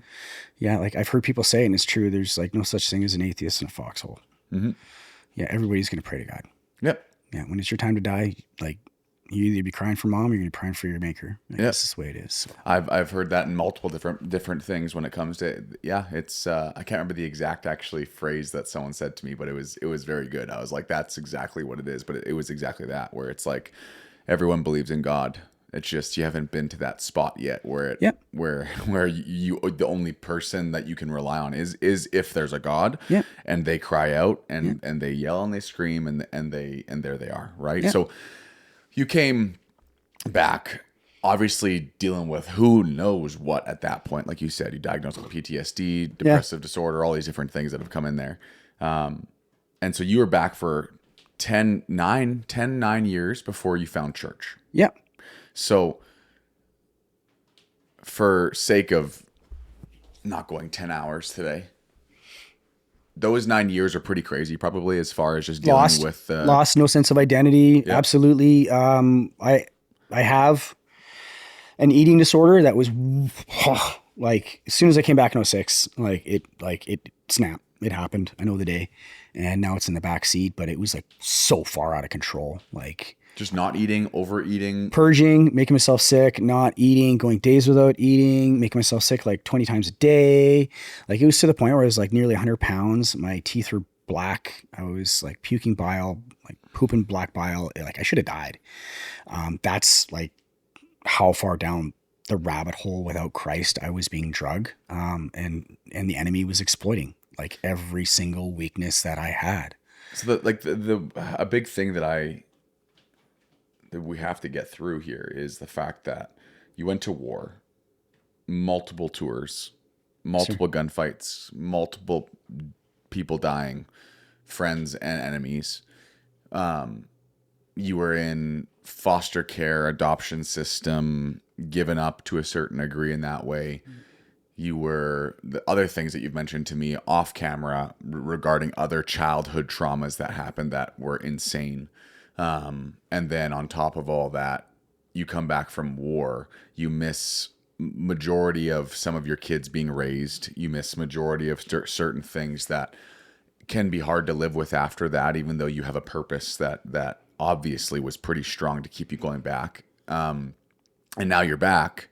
Speaker 1: Yeah, like I've heard people say, and it's true, there's like no such thing as an atheist in a foxhole. Mm-hmm. Yeah, everybody's going to pray to God.
Speaker 2: Yep.
Speaker 1: Yeah, when it's your time to die, like, you either be crying for mom or you're going to be crying for your maker. Like, that's just the way it is. So.
Speaker 2: I've heard that in multiple different things when it comes to, it's, I can't remember the exact actually phrase that someone said to me, but it was very good. I was like, that's exactly what it is. But it was exactly that, where it's like, everyone believes in God. It's just you haven't been to that spot yet
Speaker 1: Yep.
Speaker 2: where you the only person that you can rely on is if there's a God,
Speaker 1: Yep.
Speaker 2: and they cry out
Speaker 1: Yep.
Speaker 2: and they yell and they scream and there they are, right?
Speaker 1: Yep.
Speaker 2: So you came back, obviously dealing with who knows what at that point. Like you said, you diagnosed with PTSD, depressive disorder, all these different things that have come in there. And so you were back for 9 years before you found church.
Speaker 1: Yep.
Speaker 2: So for sake of not going 10 hours today, those 9 years are pretty crazy, probably, as far as just dealing with
Speaker 1: Lost, no sense of identity.
Speaker 2: Yep.
Speaker 1: Absolutely. I have an eating disorder that was like, as soon as I came back in 06, it snapped. It happened. I know the day, and now it's in the back seat, but it was like so far out of control. Like,
Speaker 2: just not eating, overeating,
Speaker 1: purging, making myself sick, not eating, going days without eating, making myself sick like 20 times a day. Like, it was to the point where I was like nearly 100 pounds. My teeth were black. I was like puking bile, like pooping black bile. Like, I should have died. That's like how far down the rabbit hole without Christ I was being drugged. And the enemy was exploiting like every single weakness that I had.
Speaker 2: So a big thing that we have to get through here is the fact that you went to war, multiple tours, multiple gunfights, multiple people dying, friends and enemies. You were in foster care, adoption system, given up to a certain degree in that way. You were the other things that you've mentioned to me off camera regarding other childhood traumas that happened that were insane. And then on top of all that, you come back from war, you miss majority of some of your kids being raised. You miss majority of certain things that can be hard to live with after that, even though you have a purpose that obviously was pretty strong to keep you going back. And now you're back.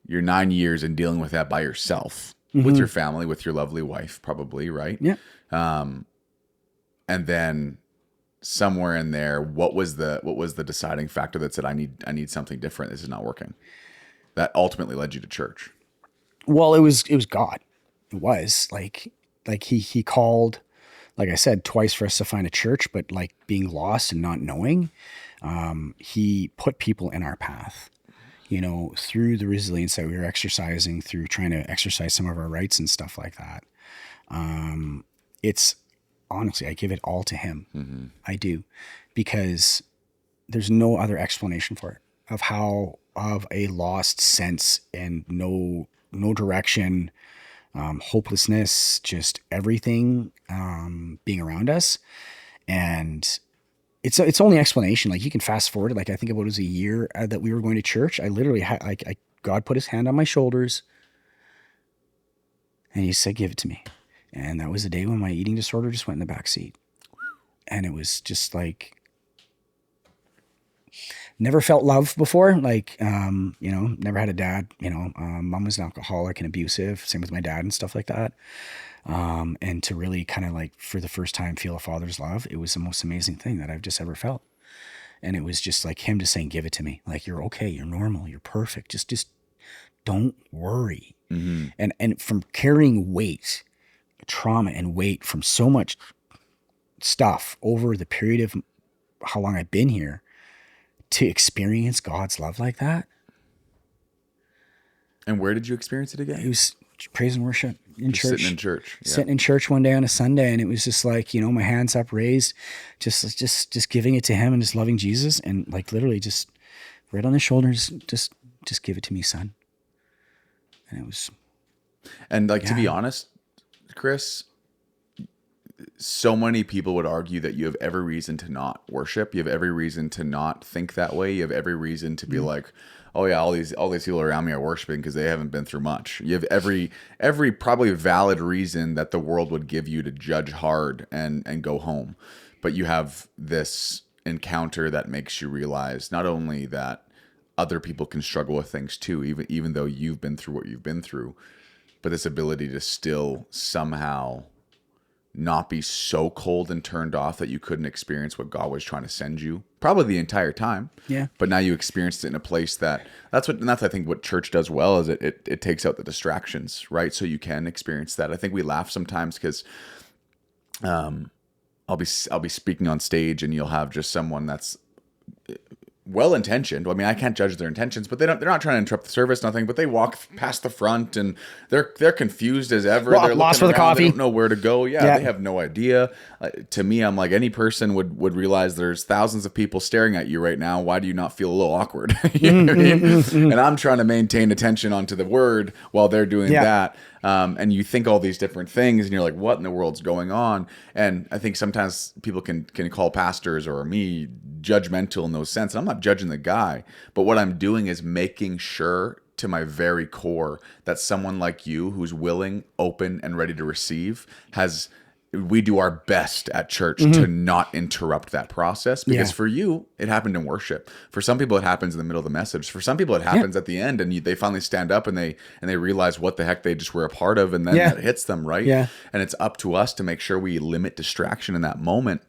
Speaker 2: You're 9 years and dealing with that by yourself, with your family, with your lovely wife, probably, right?
Speaker 1: Yeah.
Speaker 2: And then somewhere in there, what was the deciding factor that said, I need something different. This is not working. That ultimately led you to church.
Speaker 1: Well, it was God. It was like he called, like I said, twice for us to find a church, but like being lost and not knowing, he put people in our path, through the resilience that we were exercising, through trying to exercise some of our rights and stuff like that. It's honestly, I give it all to him. Mm-hmm. I do, because there's no other explanation for it of a lost sense and no direction, hopelessness, just everything, being around us. And it's only explanation. Like, you can fast forward. Like, I think it was a year that we were going to church. I literally had God put his hand on my shoulders and he said, give it to me. And that was the day when my eating disorder just went in the back seat. And it was just like, never felt love before. Like, never had a dad, mom was an alcoholic and abusive, same with my dad and stuff like that. And to really kind of like, for the first time, feel a father's love, it was the most amazing thing that I've just ever felt. And it was just like him just saying, give it to me. Like, you're okay. You're normal. You're perfect. Just don't worry. Mm-hmm. And from carrying weight, trauma and weight from so much stuff over the period of how long I've been here, to experience God's love like that.
Speaker 2: And where did you experience it again?
Speaker 1: It was praise and worship in
Speaker 2: just
Speaker 1: church.
Speaker 2: Sitting in church. Yeah.
Speaker 1: Sitting in church one day on a Sunday, and it was just like, my hands up raised, just giving it to him and just loving Jesus, and like literally just right on the shoulders, just give it to me, son. And it was.
Speaker 2: And like, to be honest, Chris, so many people would argue that you have every reason to not worship. You have every reason to not think that way. You have every reason to be like, oh yeah, all these people around me are worshiping because they haven't been through much. You have every probably valid reason that the world would give you to judge hard and go home. But you have this encounter that makes you realize not only that other people can struggle with things too, even though you've been through what you've been through, but this ability to still somehow not be so cold and turned off that you couldn't experience what God was trying to send you probably the entire time.
Speaker 1: Yeah.
Speaker 2: But now you experienced it in a place that's I think what church does well is it takes out the distractions, right? So you can experience that. I think we laugh sometimes because I'll be speaking on stage and you'll have just someone that's well-intentioned. I mean, I can't judge their intentions, but they're not trying to interrupt the service, nothing, but they walk past the front and they're confused as ever. They're
Speaker 1: Lost for the
Speaker 2: around,
Speaker 1: coffee.
Speaker 2: They don't know where to go. Yeah. They have no idea. To me, I'm like, any person would realize there's thousands of people staring at you right now. Why do you not feel a little awkward? You know what I mean? And I'm trying to maintain attention onto the word while they're doing that. And you think all these different things and you're like, what in the world's going on? And I think sometimes people can call pastors or me judgmental in those sense. And I'm not judging the guy, but what I'm doing is making sure to my very core that someone like you who's willing, open, and ready to receive we do our best at church to not interrupt that process, because for you, it happened in worship. For some people, it happens in the middle of the message. For some people, it happens at the end, and they finally stand up and they realize what the heck they just were a part of, and then that hits them, right?
Speaker 1: Yeah.
Speaker 2: And it's up to us to make sure we limit distraction in that moment.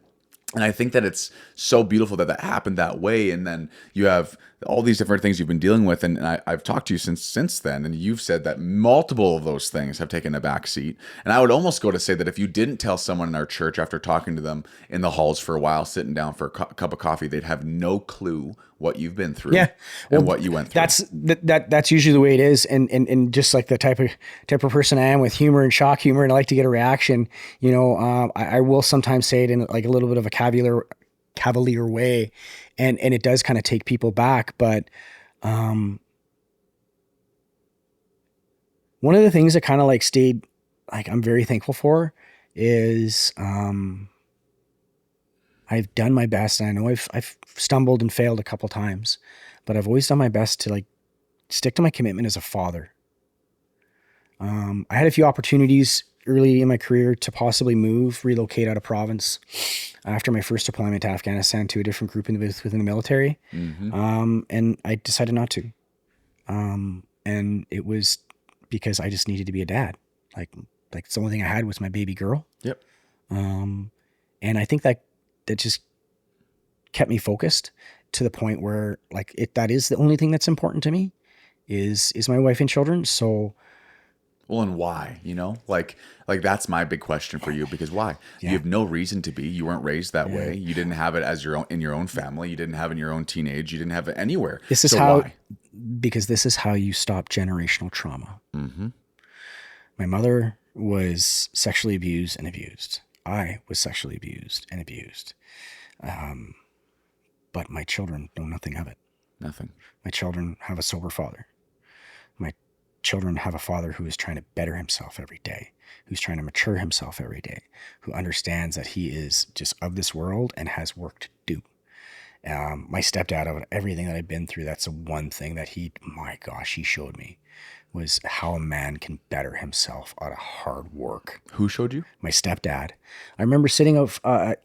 Speaker 2: And I think that it's so beautiful that happened that way. And then you have all these different things you've been dealing with. And I've talked to you since then. And you've said that multiple of those things have taken a back seat. And I would almost go to say that if you didn't tell someone in our church after talking to them in the halls for a while, sitting down for a cup of coffee, they'd have no clue what you've been through and what you went through.
Speaker 1: That's usually the way it is. And just like the type of person I am, with humor and shock humor, and I like to get a reaction, I will sometimes say it in like a little bit of a cavalier way. And it does kind of take people back. But one of the things that kind of like stayed, like I'm very thankful for, is I've done my best. And I know I've stumbled and failed a couple times, but I've always done my best to like stick to my commitment as a father. I had a few opportunities early in my career to possibly relocate out of province after my first deployment to Afghanistan to a different group within the military. And I decided not to. And it was because I just needed to be a dad. Like it's the only thing I had was my baby girl.
Speaker 2: Yep.
Speaker 1: And I think that just kept me focused to the point where that is the only thing that's important to me is my wife and children. So,
Speaker 2: well, and why, like that's my big question for you, because why? You have no reason to be. You weren't raised that way. You didn't have it as in your own family. You didn't have it in your own teenage. You didn't have it anywhere.
Speaker 1: Because this is how you stop generational trauma. My mother was sexually abused and abused. I was sexually abused and abused. But my children know nothing of it.
Speaker 2: Nothing.
Speaker 1: My children have a sober father. My children have a father who is trying to better himself every day, who's trying to mature himself every day, who understands that he is just of this world and has work to do. My stepdad, of everything that I've been through, that's the one thing that he showed me, was how a man can better himself out of hard work.
Speaker 2: Who showed you?
Speaker 1: My stepdad. I remember I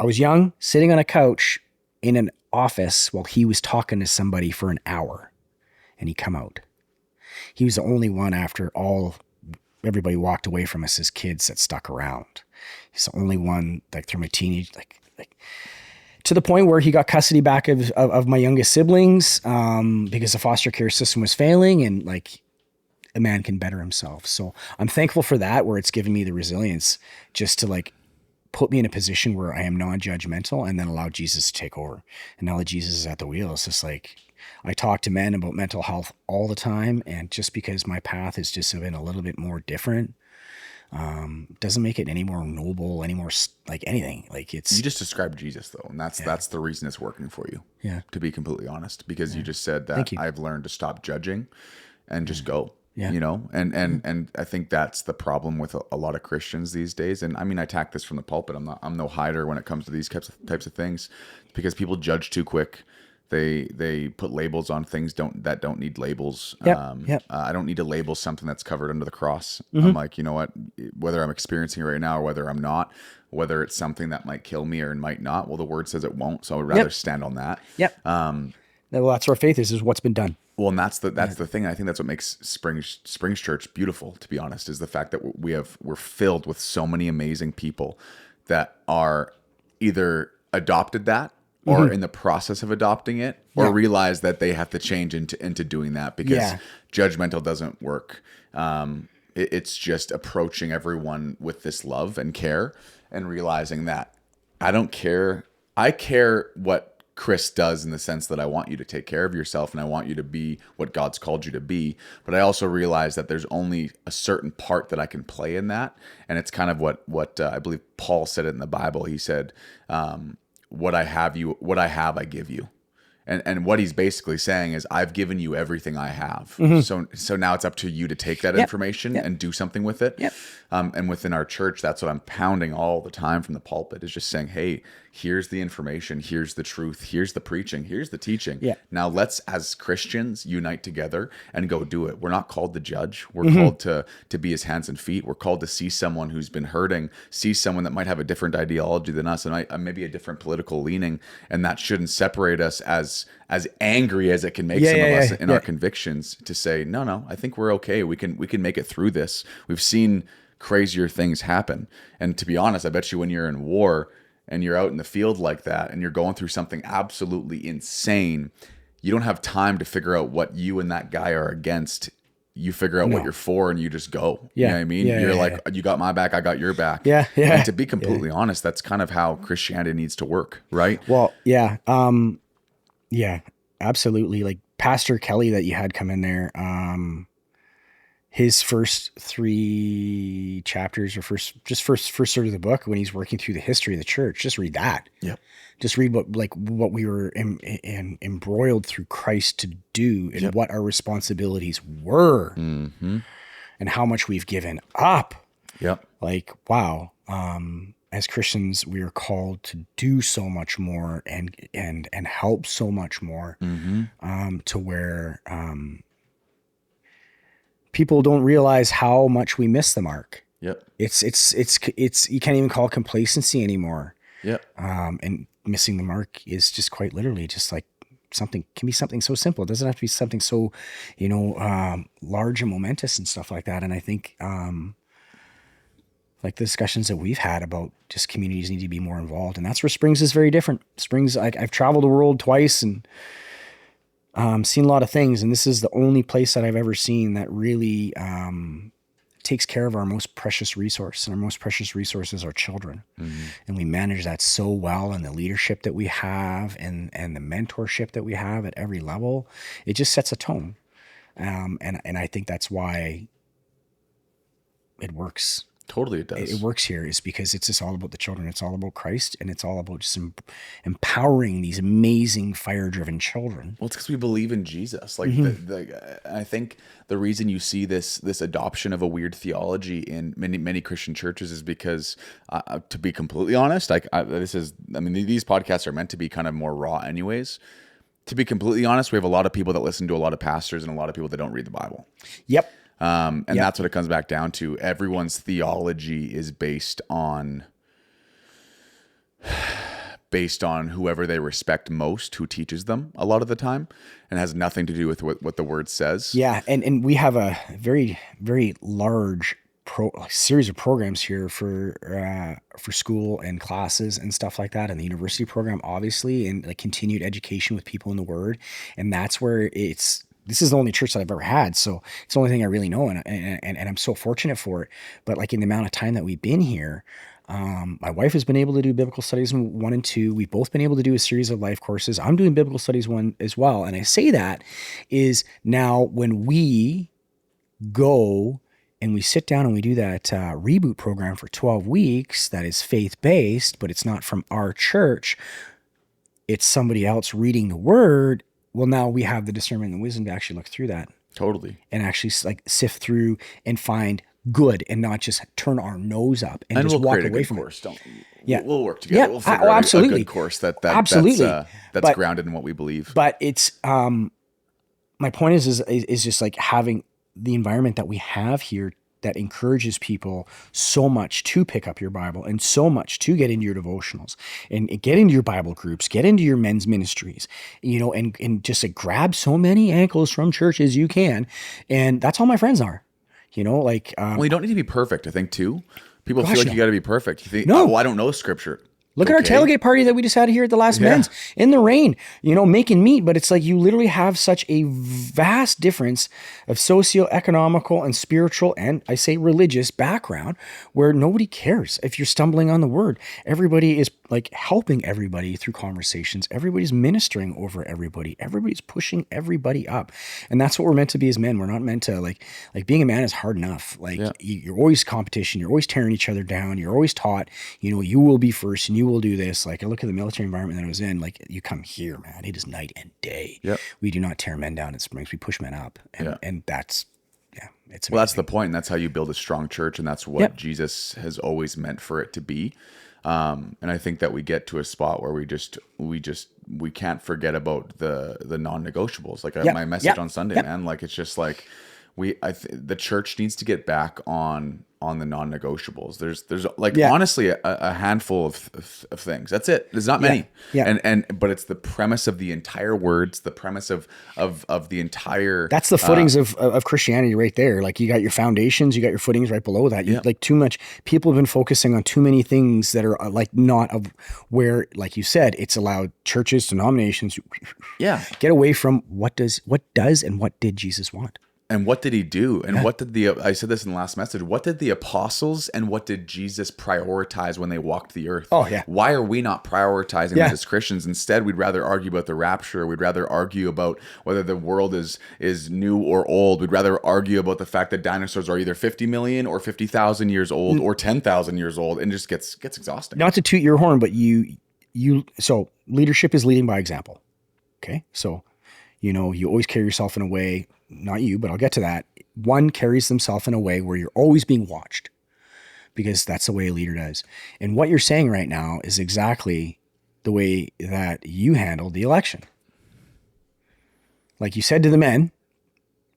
Speaker 1: was young, sitting on a couch in an office while he was talking to somebody for an hour, and he come out. He was the only one after everybody walked away from us as kids that stuck around. He's the only one, like through my teenage, like to the point where he got custody back of my youngest siblings, because the foster care system was failing, and like a man can better himself. So I'm thankful for that, where it's given me the resilience just to like put me in a position where I am non-judgmental, and then allow Jesus to take over. And now that Jesus is at the wheel, it's just like, I talk to men about mental health all the time. And just because my path has just been a little bit more different, doesn't make it any more noble, any more like anything. Like you
Speaker 2: just described Jesus though. And that's the reason it's working for you.
Speaker 1: Yeah.
Speaker 2: To be completely honest, because you just said that I've learned to stop judging and just go. Yeah. And I think that's the problem with a lot of Christians these days. And I mean, I attack this from the pulpit. I'm no hider when it comes to these types of things, because people judge too quick. They put labels on things that don't need labels. I don't need to label something that's covered under the cross. I'm like, you know what, whether I'm experiencing it right now or whether I'm not, whether it's something that might kill me or might not, well, the word says it won't. So I would rather stand on that.
Speaker 1: Well, that's where faith is what's been done.
Speaker 2: Well, and that's the thing. I think that's what makes Springs Church beautiful, to be honest, is the fact that we're filled with so many amazing people that are either adopted that or in the process of adopting it, or realize that they have to change into doing that, because judgmental doesn't work. It's just approaching everyone with this love and care, and realizing that I don't care. I care what Chris does, in the sense that I want you to take care of yourself and I want you to be what God's called you to be. But I also realize that there's only a certain part that I can play in that. And it's kind of what I believe Paul said it in the Bible. He said, what I have, I give you. And what he's basically saying is, I've given you everything I have. So now it's up to you to take that information and do something with it. And within our church, that's what I'm pounding all the time from the pulpit, is just saying, hey, here's the information, here's the truth, here's the preaching, here's the teaching. Now let's, as Christians, unite together and go do it. We're not called to judge. We're called to be his hands and feet. We're called to see someone who's been hurting, see someone that might have a different ideology than us, and maybe a different political leaning, and that shouldn't separate us as angry as it can make some of us in our convictions, to say, no, I think we're okay. We can make it through this. We've seen crazier things happen. And to be honest, I bet you when you're in war and you're out in the field like that and you're going through something absolutely insane, you don't have time to figure out what you and that guy are against. You figure out what you're for and you just go. You know what I mean? You're like, you got my back, I got your back. And to be completely honest, that's kind of how Christianity needs to work, right?
Speaker 1: Well, yeah, absolutely. Like Pastor Kelly that you had come in there, his first 3 chapters, or first third of the book, when he's working through the history of the church, just read that. Just read what we were embroiled through Christ to do, and what our responsibilities were, and how much we've given up. Like, wow. As Christians, we are called to do so much more and help so much more, to where people don't realize how much we miss the mark. It's you can't even call it complacency anymore. And missing the mark is just quite literally just like something can be something so simple. It doesn't have to be something so, large and momentous and stuff like that. And I think, like the discussions that we've had about just communities need to be more involved. And that's where Springs is very different. Springs, I've traveled the world twice and seen a lot of things. And this is the only place that I've ever seen that really takes care of our most precious resource. And our most precious resource is our children. And we manage that so well. And the leadership that we have and the mentorship that we have at every level, it just sets a tone. And I think that's why it works.
Speaker 2: Totally, it does.
Speaker 1: It works here is because it's just all about the children. It's all about Christ, and it's all about just empowering these amazing fire-driven children.
Speaker 2: Well, it's because we believe in Jesus. Like, I think the reason you see this adoption of a weird theology in many Christian churches is because, to be completely honest, these podcasts are meant to be kind of more raw, anyways. To be completely honest, we have a lot of people that listen to a lot of pastors and a lot of people that don't read the Bible. That's what it comes back down to. Everyone's theology is based on whoever they respect most, who teaches them a lot of the time, and has nothing to do with what the word says.
Speaker 1: And we have a very, very large series of programs here for school and classes and stuff like that, and the university program, obviously, and like continued education with people in the Word. And that's where this is the only church that I've ever had, so it's the only thing I really know, and I'm so fortunate for it. But like in the amount of time that we've been here, my wife has been able to do biblical studies 1 and 2. We've both been able to do a series of life courses. I'm doing biblical studies 1 as well. And I say that is now when we go and we sit down and we do that reboot program for 12 weeks, that is faith-based, but it's not from our church. It's somebody else reading the Word. Well, now we have the discernment and the wisdom to actually look through that.
Speaker 2: Totally. And
Speaker 1: actually like sift through and find good, and not just turn our nose up and just walk away from
Speaker 2: course.
Speaker 1: it.
Speaker 2: We'll work together. We'll figure out a good course that's grounded in what we believe.
Speaker 1: But it's my point is just like having the environment that we have here that encourages people so much to pick up your Bible and so much to get into your devotionals and get into your Bible groups, get into your men's ministries, and just like grab so many ankles from church as you can. And that's all my friends are,
Speaker 2: Well, you don't need to be perfect, I think, too. People
Speaker 1: Gosh,
Speaker 2: feel like
Speaker 1: no.
Speaker 2: you got to be perfect. You think,
Speaker 1: No.
Speaker 2: oh, well, I don't know scripture.
Speaker 1: Look at our tailgate party that we just had here at the last men's in the rain, making meat. But it's like you literally have such a vast difference of socioeconomical and spiritual, and I say religious background, where nobody cares if you're stumbling on the word. Everybody is like helping everybody through conversations. Everybody's ministering over everybody. Everybody's pushing everybody up. And that's what we're meant to be as men. We're not meant to like being a man is hard enough. Like you're always competition. You're always tearing each other down. You're always taught, you will be first and you will do this. Like I look at the military environment that I was in, like you come here, man, it is night and day.
Speaker 2: Yep.
Speaker 1: We do not tear men down in springs. We push men up. And that's, it's amazing.
Speaker 2: Well, that's the point. And that's how you build a strong church. And that's what Jesus has always meant for it to be. And I think that we get to a spot where we can't forget about the non-negotiables. Like my message on Sunday, man, like it's just like the church needs to get back on the non-negotiables. There's like honestly a handful of things. That's it. There's not many. But it's the premise of the entire words, the premise of the entire.
Speaker 1: That's the footings of Christianity right there. Like you got your foundations, you got your footings right below that. Like too much people have been focusing on too many things that are like not of where, like you said, it's allowed churches, denominations, get away from what does and what did Jesus want?
Speaker 2: And what did he do? And what did I said this in the last message, what did the apostles and what did Jesus prioritize when they walked the earth?
Speaker 1: Oh, yeah.
Speaker 2: Why are we not prioritizing this as Christians? Instead, we'd rather argue about the rapture. We'd rather argue about whether the world is new or old. We'd rather argue about the fact that dinosaurs are either 50 million or 50,000 years old or 10,000 years old, and just gets exhausting.
Speaker 1: Not to toot your horn, but so leadership is leading by example. Okay. So, you always carry yourself in a way, not you, but I'll get to that. One carries themselves in a way where you're always being watched because that's the way a leader does. And what you're saying right now is exactly the way that you handled the election. Like you said to the men,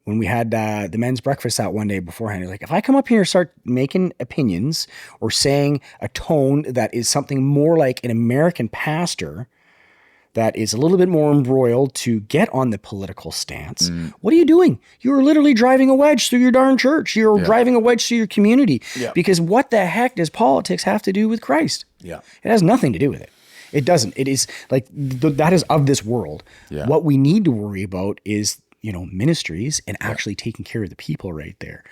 Speaker 1: when we had the men's breakfast that one day beforehand, you're like, if I come up here and start making opinions or saying a tone that is something more like an American pastor that is a little bit more embroiled to get on the political stance. What are you doing? You're literally driving a wedge through your darn church. You're driving a wedge through your community. Because what the heck does politics have to do with Christ? It has nothing to do with it. It doesn't. It is like that is of this world. What we need to worry about is ministries and actually taking care of the people right there.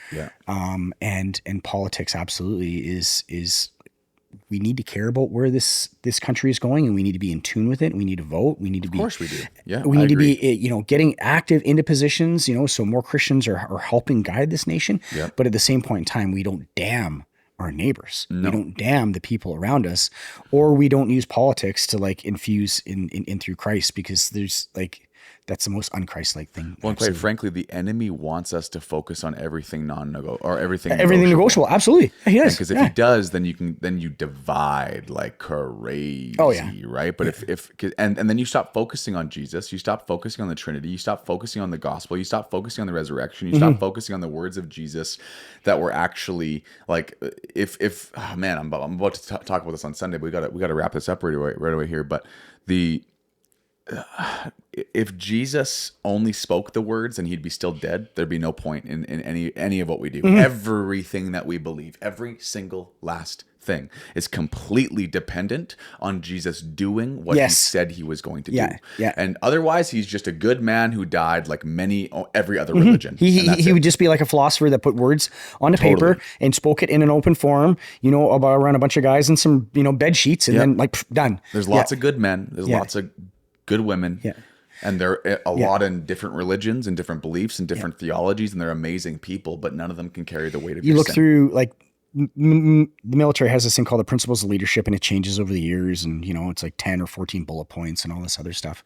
Speaker 1: And politics absolutely is we need to care about where this country is going, and we need to be in tune with it. We need to vote. We need to be.
Speaker 2: Of course we do. Yeah,
Speaker 1: we need to be, getting active into positions. So more Christians are helping guide this nation. But at the same point in time, we don't damn our neighbors. We don't damn the people around us, or we don't use politics to like infuse in through Christ, because there's like. That's the most un-Christ-like thing.
Speaker 2: Well, and quite frankly, the enemy wants us to focus on everything non-negotiable or everything
Speaker 1: negotiable. Absolutely, he does.
Speaker 2: Because if he does, then you divide like crazy. Right? But if then you stop focusing on Jesus, you stop focusing on the Trinity, you stop focusing on the gospel, you stop focusing on the resurrection, you stop focusing on the words of Jesus that were actually like. I'm about to talk about this on Sunday, but we got to wrap this up right away here. But if Jesus only spoke the words and he'd be still dead, there'd be no point in any of what we do. Everything that we believe, every single last thing is completely dependent on Jesus doing what he said he was going to do. And otherwise, he's just a good man who died like every other religion.
Speaker 1: He would just be like a philosopher that put words onto paper and spoke it in an open forum, about around a bunch of guys and some, bed sheets, and then like done.
Speaker 2: There's lots of good men. There's lots of good women. And they're a lot in different religions and different beliefs and different theologies, and they're amazing people, but none of them can carry the weight of your sin.
Speaker 1: You look through, like, the military has this thing called the principles of leadership, and it changes over the years, and, it's like 10 or 14 bullet points and all this other stuff.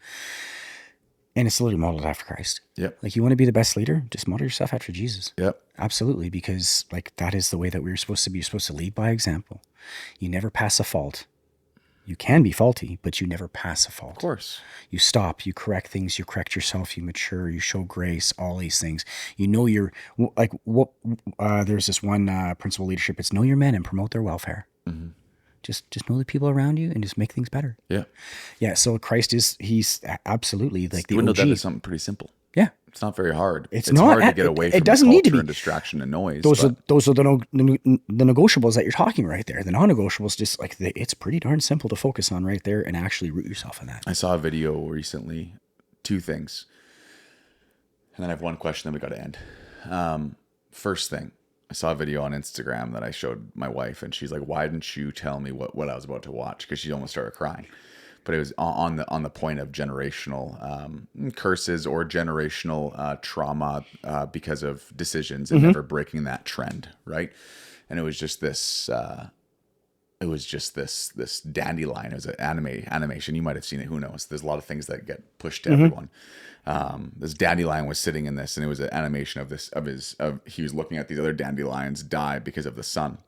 Speaker 1: And it's literally modeled after Christ. Like, you want to be the best leader? Just model yourself after Jesus. Absolutely, because, like, that is the way that we're supposed to be. You're supposed to lead by example. You never pass a fault. You can be faulty, but you never pass a fault.
Speaker 2: Of course.
Speaker 1: You stop, you correct things, you correct yourself, you mature, you show grace, all these things. You know, there's this one principle of leadership. It's know your men and promote their welfare.
Speaker 2: Mm-hmm.
Speaker 1: Just know the people around you and just make things better.
Speaker 2: Yeah.
Speaker 1: Yeah. So Christ he's absolutely like the
Speaker 2: Even though
Speaker 1: OG.
Speaker 2: that is something pretty simple.
Speaker 1: Yeah.
Speaker 2: It's not very hard.
Speaker 1: It's
Speaker 2: hard
Speaker 1: not.
Speaker 2: to get away from
Speaker 1: It doesn't need to be.
Speaker 2: and distraction and noise.
Speaker 1: Those are the negotiables that you're talking right there. The non-negotiables, just like it's pretty darn simple to focus on right there and actually root yourself in that.
Speaker 2: I saw a video recently, 2 things, and then I have one question. Then we got to end. First thing, I saw a video on Instagram that I showed my wife, and she's like, "Why didn't you tell me what I was about to watch?" Because she almost started crying. But it was on the point of generational curses or generational trauma because of decisions and never breaking that trend, right? And it was just this. This dandelion. It was an animation. You might have seen it. Who knows? There's a lot of things that get pushed to everyone. This dandelion was sitting in this, and it was an animation of he was looking at these other dandelions die because of the sun.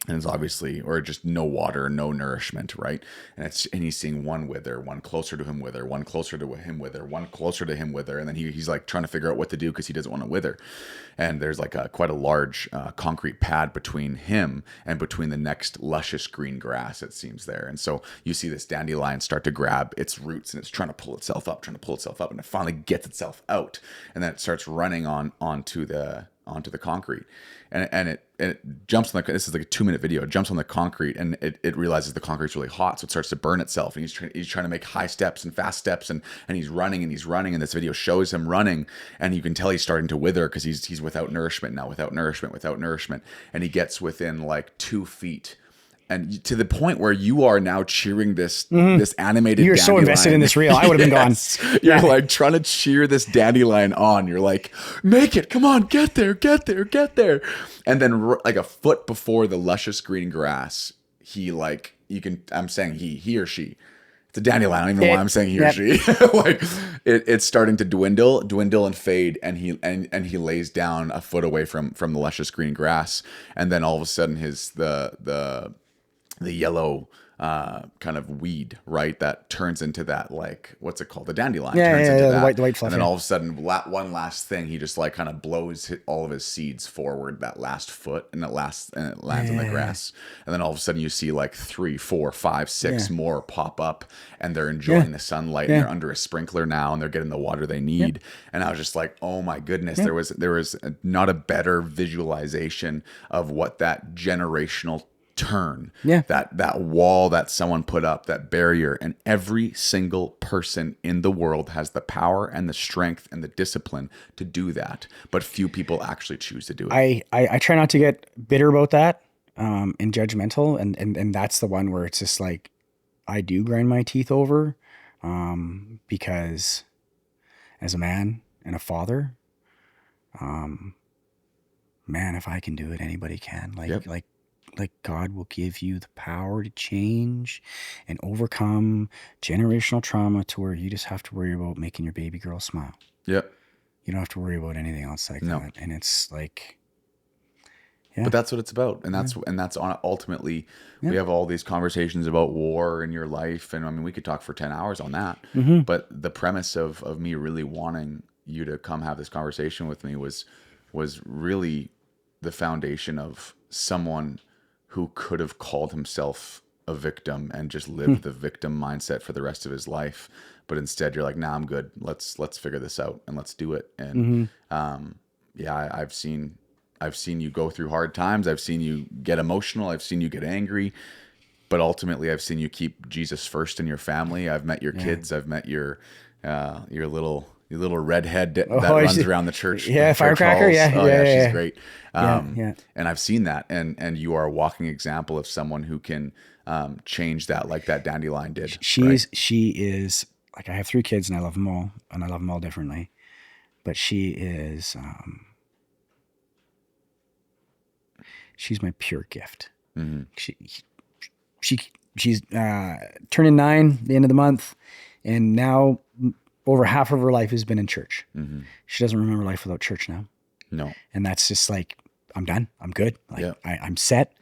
Speaker 2: And it's obviously, or just no water, no nourishment, right? And he's seeing one wither, one closer to him wither, one closer to him wither, one closer to him wither, and then he's like trying to figure out what to do because he doesn't want to wither. And there's like quite a large concrete pad between him and between the next luscious green grass, it seems there. And so you see this dandelion start to grab its roots, and it's trying to pull itself up, and it finally gets itself out, and then it starts running onto the concrete, and it jumps on this is like a 2-minute video. It jumps on the concrete, and it realizes the concrete's really hot, so it starts to burn itself. And he's trying to make high steps and fast steps, and he's running, and this video shows him running, and you can tell he's starting to wither because he's without nourishment now, without nourishment, and he gets within like 2 feet. And to the point where you are now cheering this animated
Speaker 1: You're
Speaker 2: dandelion.
Speaker 1: so invested in this reel. I would have been gone.
Speaker 2: You're like trying to cheer this dandelion on. You're like, make it. Come on, get there. And then like a foot before the luscious green grass, I'm saying he or she. It's a dandelion. I don't even know why I'm saying he or she. Like it's starting to dwindle and fade, and he lays down a foot away from the luscious green grass, and then all of a sudden the yellow kind of weed, right? That turns into that, like, what's it called? The dandelion turns into that.
Speaker 1: The white fluff.
Speaker 2: And then all of a sudden, one last thing, he just like kind of blows all of his seeds forward that last foot, and it lands on the grass. And then all of a sudden you see like 3, 4, 5, 6 more pop up, and they're enjoying the sunlight, and they're under a sprinkler now, and they're getting the water they need. And I was just like, oh my goodness, there was not a better visualization of what that generational turn, that wall that someone put up, that barrier, and every single person in the world has the power and the strength and the discipline to do that, but few people actually choose to do it.
Speaker 1: I try not to get bitter about that and judgmental, and that's the one where it's just like I do grind my teeth over because as a man and a father, man, if I can do it, anybody can. Like God will give you the power to change and overcome generational trauma to where you just have to worry about making your baby girl smile.
Speaker 2: Yep.
Speaker 1: You don't have to worry about anything else like that. And it's like,
Speaker 2: but that's what it's about. And that's ultimately, we have all these conversations about war in your life. And I mean, we could talk for 10 hours on that, but the premise of me really wanting you to come have this conversation with me was really the foundation of someone who could have called himself a victim and just lived the victim mindset for the rest of his life. But instead you're like, nah, I'm good. Let's figure this out and let's do it. And I've seen you go through hard times. I've seen you get emotional. I've seen you get angry. But ultimately I've seen you keep Jesus first in your family. I've met your kids. I've met your little redhead that runs around the church.
Speaker 1: Yeah, firecracker.
Speaker 2: Halls. She's great.
Speaker 1: And
Speaker 2: I've seen that, and you are a walking example of someone who can change that, like that dandelion did.
Speaker 1: She is like, I have 3 kids and I love them all, and I love them all differently. But she is, she's my pure gift. Mm-hmm. She's turning 9 the end of the month, and now over half of her life has been in church. Mm-hmm. She doesn't remember life without church now.
Speaker 2: No.
Speaker 1: And that's just like, I'm done. I'm good. I'm set.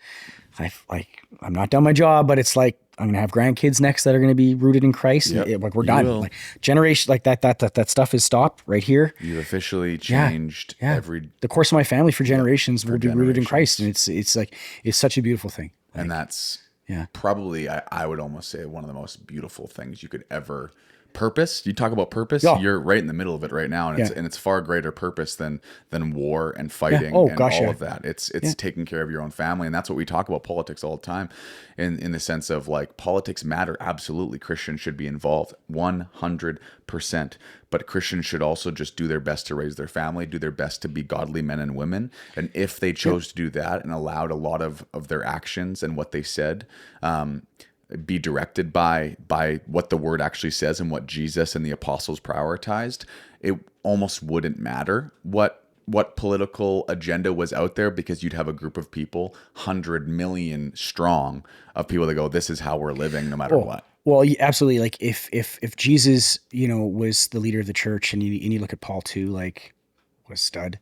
Speaker 1: I'm not done my job, but it's like, I'm going to have grandkids next that are going to be rooted in Christ.
Speaker 2: Yep.
Speaker 1: Like we're
Speaker 2: You
Speaker 1: done.
Speaker 2: will.
Speaker 1: Like generation, like that stuff is stopped right here.
Speaker 2: You've officially changed every,
Speaker 1: the course of my family for generations will be rooted in Christ. And it's such a beautiful thing. Like,
Speaker 2: and that's
Speaker 1: yeah.
Speaker 2: probably, I would almost say, one of the most beautiful things you could ever purpose. You talk about purpose,
Speaker 1: Yeah.
Speaker 2: you're right in the middle of it right now. And
Speaker 1: Yeah.
Speaker 2: it's far greater purpose than war and fighting
Speaker 1: Oh,
Speaker 2: and
Speaker 1: gosh,
Speaker 2: all
Speaker 1: yeah.
Speaker 2: of that. It's taking care of your own family. And that's what we talk about politics all the time in the sense of like politics matter. Absolutely. Christians should be involved 100%. But Christians should also just do their best to raise their family, do their best to be godly men and women. And if they chose to do that and allowed a lot of their actions and what they said, be directed by what the word actually says and what Jesus and the apostles prioritized, it almost wouldn't matter what political agenda was out there, because you'd have a group of people, 100 million strong, of people that go, this is how we're living no matter what.
Speaker 1: Well, absolutely. Like if Jesus, was the leader of the church, and you look at Paul too, like what a stud,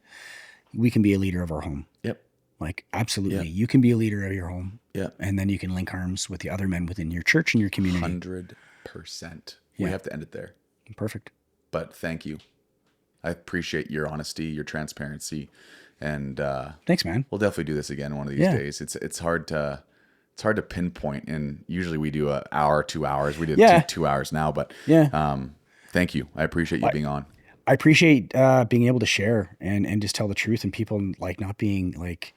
Speaker 1: we can be a leader of our home.
Speaker 2: Yep.
Speaker 1: Like absolutely,
Speaker 2: Yep.
Speaker 1: you can be a leader of your home.
Speaker 2: Yeah.
Speaker 1: And then you can link arms with the other men within your church and your community.
Speaker 2: 100%. We have to end it there.
Speaker 1: Perfect.
Speaker 2: But thank you. I appreciate your honesty, your transparency, and
Speaker 1: thanks, man.
Speaker 2: we'll definitely do this again one of these days. It's hard to pinpoint, and usually we do an hour, 2 hours. We did 2 hours now, but thank you. I appreciate you being on.
Speaker 1: I appreciate being able to share and just tell the truth, and people like not being like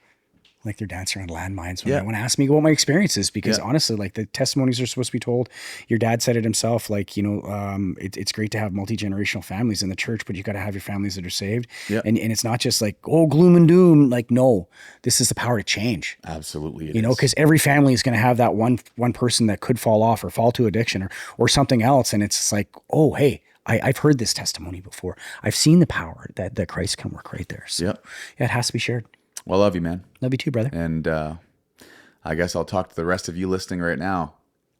Speaker 1: they're dancing around landmines when they want to ask me about my experiences, because honestly, like the testimonies are supposed to be told. Your dad said it himself, like, it's great to have multi-generational families in the church, but you got to have your families that are saved. And it's not just like, oh, gloom and doom. Like, no, this is the power to change.
Speaker 2: Absolutely.
Speaker 1: Because every family is going to have that one person that could fall off or fall to addiction or something else. And it's just like, oh, hey, I've heard this testimony before. I've seen the power that Christ can work right there. So it has to be shared.
Speaker 2: Well, I love you, man.
Speaker 1: Love you too, brother.
Speaker 2: And I guess I'll talk to the rest of you listening right now.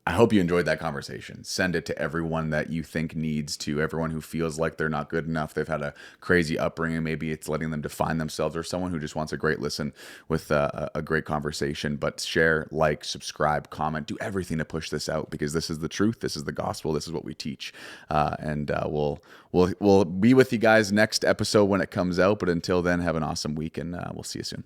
Speaker 2: I hope you enjoyed that conversation. Send it to everyone that you think needs to, everyone who feels like they're not good enough. They've had a crazy upbringing. Maybe it's letting them define themselves, or someone who just wants a great listen with a great conversation. But share, like, subscribe, comment, do everything to push this out, because this is the truth. This is the gospel. This is what we teach. And we'll be with you guys next episode when it comes out. But until then, have an awesome week, and we'll see you soon.